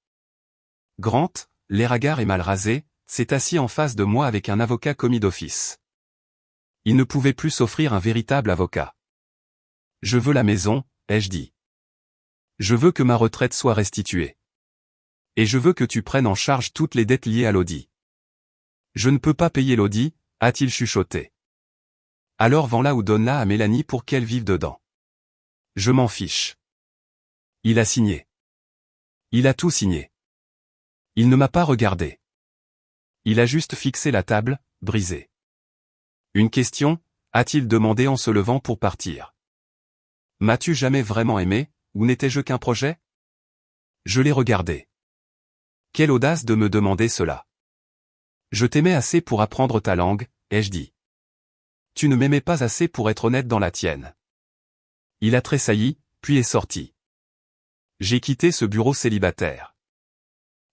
Grant, l'air hagard et mal rasé, s'est assis en face de moi avec un avocat commis d'office. Il ne pouvait plus s'offrir un véritable avocat. Je veux la maison, ai-je dit. Je veux que ma retraite soit restituée. Et je veux que tu prennes en charge toutes les dettes liées à l'audit. Je ne peux pas payer l'audit, a-t-il chuchoté. Alors vends-la ou donne-la à Mélanie pour qu'elle vive dedans. Je m'en fiche. Il a signé. Il a tout signé. Il ne m'a pas regardé. Il a juste fixé la table, brisée. Une question, a-t-il demandé en se levant pour partir. M'as-tu jamais vraiment aimé, ou n'étais-je qu'un projet? Je l'ai regardé. Quelle audace de me demander cela. Je t'aimais assez pour apprendre ta langue, ai-je dit. Tu ne m'aimais pas assez pour être honnête dans la tienne. Il a tressailli, puis est sorti. J'ai quitté ce bureau célibataire.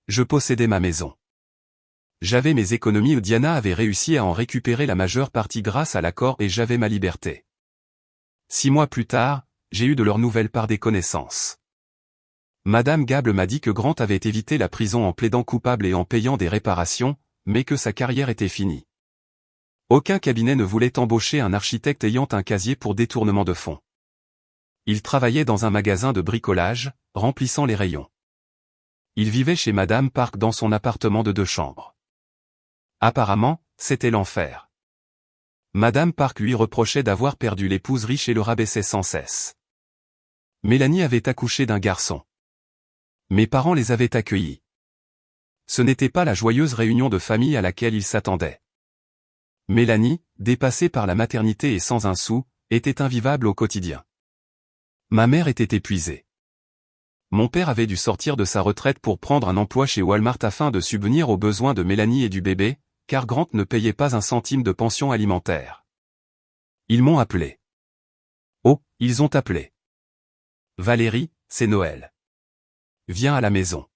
Je possédais ma maison. J'avais mes économies où Diana avait réussi à en récupérer la majeure partie grâce à l'accord et j'avais ma liberté. 6 mois plus tard, j'ai eu de leurs nouvelles par des connaissances. Madame Gable m'a dit que Grant avait évité la prison en plaidant coupable et en payant des réparations, mais que sa carrière était finie. Aucun cabinet ne voulait embaucher un architecte ayant un casier pour détournement de fonds. Il travaillait dans un magasin de bricolage, remplissant les rayons. Il vivait chez Madame Park dans son appartement de 2 chambres. Apparemment, c'était l'enfer. Madame Park lui reprochait d'avoir perdu l'épouse riche et le rabaissait sans cesse. Mélanie avait accouché d'un garçon. Mes parents les avaient accueillis. Ce n'était pas la joyeuse réunion de famille à laquelle ils s'attendaient. Mélanie, dépassée par la maternité et sans un sou, était invivable au quotidien. Ma mère était épuisée. Mon père avait dû sortir de sa retraite pour prendre un emploi chez Walmart afin de subvenir aux besoins de Mélanie et du bébé, car Grant ne payait pas un centime de pension alimentaire. Ils m'ont appelé. Oh, ils ont appelé. Valérie, c'est Noël. Viens à la maison.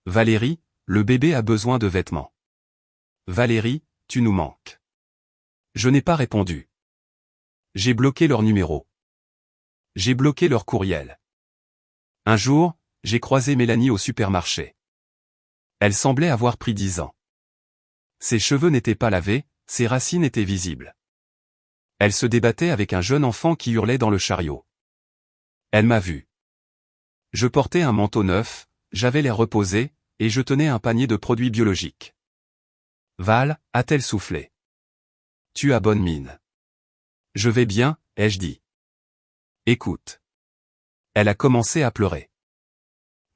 Valérie, le bébé a besoin de vêtements. Valérie, tu nous manques. Je n'ai pas répondu. J'ai bloqué leur numéro. J'ai bloqué leur courriel. Un jour, j'ai croisé Mélanie au supermarché. Elle semblait avoir pris 10 ans. Ses cheveux n'étaient pas lavés, ses racines étaient visibles. Elle se débattait avec un jeune enfant qui hurlait dans le chariot. Elle m'a vu. Je portais un manteau neuf, j'avais l'air reposé, et je tenais un panier de produits biologiques. Val, a-t-elle soufflé. Tu as bonne mine. Je vais bien, ai-je dit. Écoute. Elle a commencé à pleurer.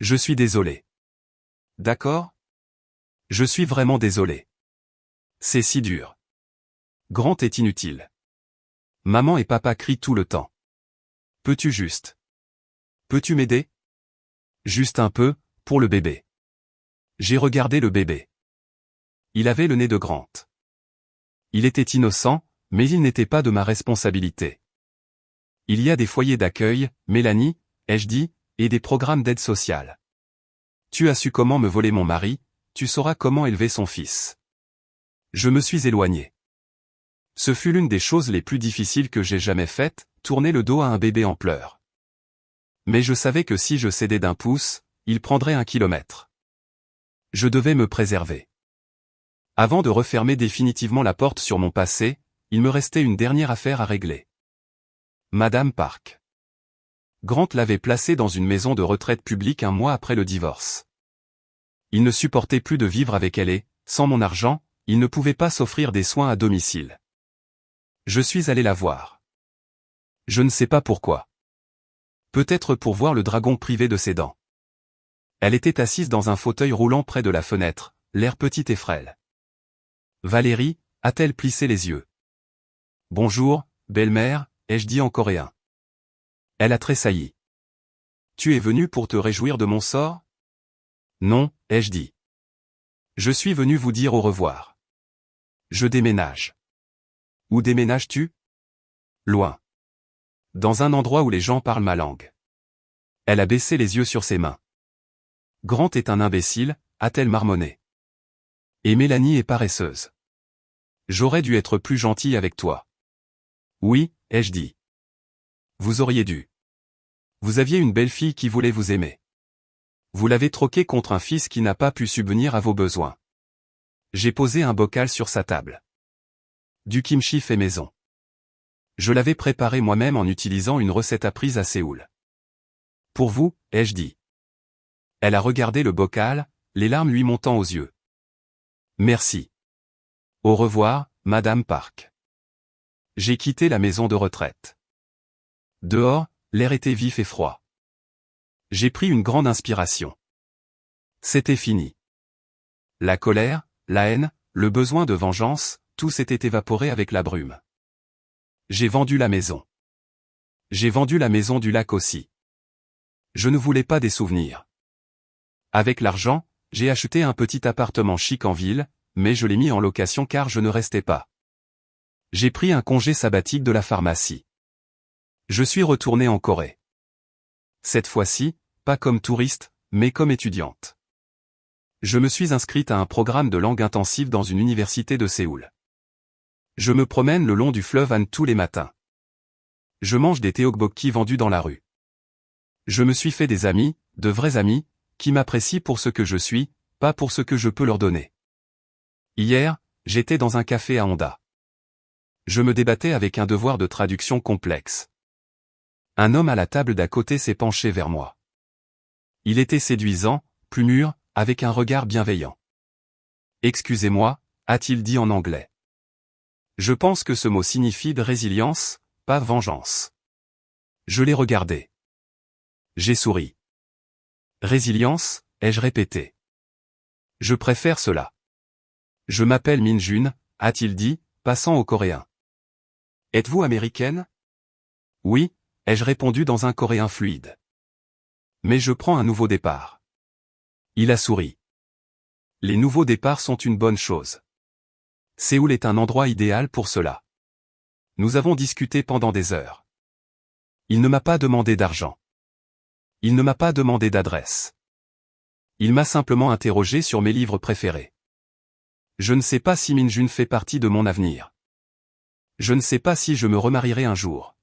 Je suis désolé. D'accord? Je suis vraiment désolé. C'est si dur. Grant est inutile. Maman et papa crient tout le temps. Peux-tu juste? Peux-tu m'aider? Juste un peu, pour le bébé. J'ai regardé le bébé. Il avait le nez de Grant. Il était innocent, mais il n'était pas de ma responsabilité. Il y a des foyers d'accueil, Mélanie, ai-je dit, et des programmes d'aide sociale. Tu as su comment me voler mon mari, tu sauras comment élever son fils. Je me suis éloigné. Ce fut l'une des choses les plus difficiles que j'ai jamais faites, tourner le dos à un bébé en pleurs. Mais je savais que si je cédais d'1 pouce, il prendrait 1 kilomètre. Je devais me préserver. Avant de refermer définitivement la porte sur mon passé, il me restait une dernière affaire à régler. Madame Park. Grant l'avait placée dans une maison de retraite publique 1 mois après le divorce. Il ne supportait plus de vivre avec elle et, sans mon argent, il ne pouvait pas s'offrir des soins à domicile. Je suis allé la voir. Je ne sais pas pourquoi. Peut-être pour voir le dragon privé de ses dents. Elle était assise dans un fauteuil roulant près de la fenêtre, l'air petite et frêle. Valérie, a-t-elle plissé les yeux. Bonjour, belle-mère, ai-je dit en coréen. Elle a tressailli. Tu es venu pour te réjouir de mon sort? Non, ai-je dit. Je suis venu vous dire au revoir. Je déménage. Où déménages-tu? Loin. Dans un endroit où les gens parlent ma langue. Elle a baissé les yeux sur ses mains. Grant est un imbécile, a-t-elle marmonné. Et Mélanie est paresseuse. J'aurais dû être plus gentil avec toi. Oui, ai-je dit. Vous auriez dû. Vous aviez une belle fille qui voulait vous aimer. Vous l'avez troquée contre un fils qui n'a pas pu subvenir à vos besoins. J'ai posé un bocal sur sa table. Du kimchi fait maison. Je l'avais préparé moi-même en utilisant une recette apprise à Séoul. Pour vous, ai-je dit. Elle a regardé le bocal, les larmes lui montant aux yeux. Merci. Au revoir, Madame Park. J'ai quitté la maison de retraite. Dehors, l'air était vif et froid. J'ai pris une grande inspiration. C'était fini. La colère, la haine, le besoin de vengeance, tout s'était évaporé avec la brume. J'ai vendu la maison. J'ai vendu la maison du lac aussi. Je ne voulais pas des souvenirs. Avec l'argent, j'ai acheté un petit appartement chic en ville, mais je l'ai mis en location car je ne restais pas. J'ai pris un congé sabbatique de la pharmacie. Je suis retourné en Corée. Cette fois-ci, pas comme touriste, mais comme étudiante. Je me suis inscrite à un programme de langue intensive dans une université de Séoul. Je me promène le long du fleuve Han tous les matins. Je mange des tteokbokki vendus dans la rue. Je me suis fait des amis, de vrais amis, qui m'apprécient pour ce que je suis, pas pour ce que je peux leur donner. Hier, j'étais dans un café à Honda. Je me débattais avec un devoir de traduction complexe. Un homme à la table d'à côté s'est penché vers moi. Il était séduisant, plus mûr, avec un regard bienveillant. « Excusez-moi », a-t-il dit en anglais. Je pense que ce mot signifie de résilience, pas vengeance. Je l'ai regardé. J'ai souri. Résilience, ai-je répété. Je préfère cela. Je m'appelle Min Jun, a-t-il dit, passant au coréen. Êtes-vous américaine? Oui, ai-je répondu dans un coréen fluide. Mais je prends un nouveau départ. Il a souri. Les nouveaux départs sont une bonne chose. Séoul est un endroit idéal pour cela. Nous avons discuté pendant des heures. Il ne m'a pas demandé d'argent. Il ne m'a pas demandé d'adresse. Il m'a simplement interrogé sur mes livres préférés. Je ne sais pas si Min Jun fait partie de mon avenir. Je ne sais pas si je me remarierai un jour.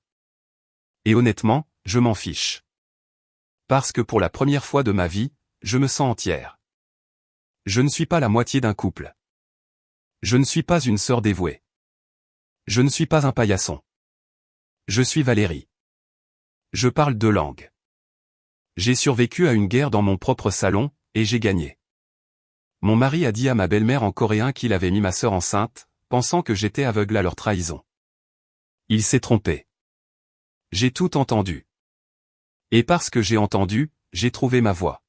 Et honnêtement, je m'en fiche. Parce que pour la première fois de ma vie, je me sens entière. Je ne suis pas la moitié d'un couple. Je ne suis pas une sœur dévouée. Je ne suis pas un paillasson. Je suis Valérie. Je parle 2 langues. J'ai survécu à une guerre dans mon propre salon, et j'ai gagné. Mon mari a dit à ma belle-mère en coréen qu'il avait mis ma sœur enceinte, pensant que j'étais aveugle à leur trahison. Il s'est trompé. J'ai tout entendu. Et parce que j'ai entendu, j'ai trouvé ma voie.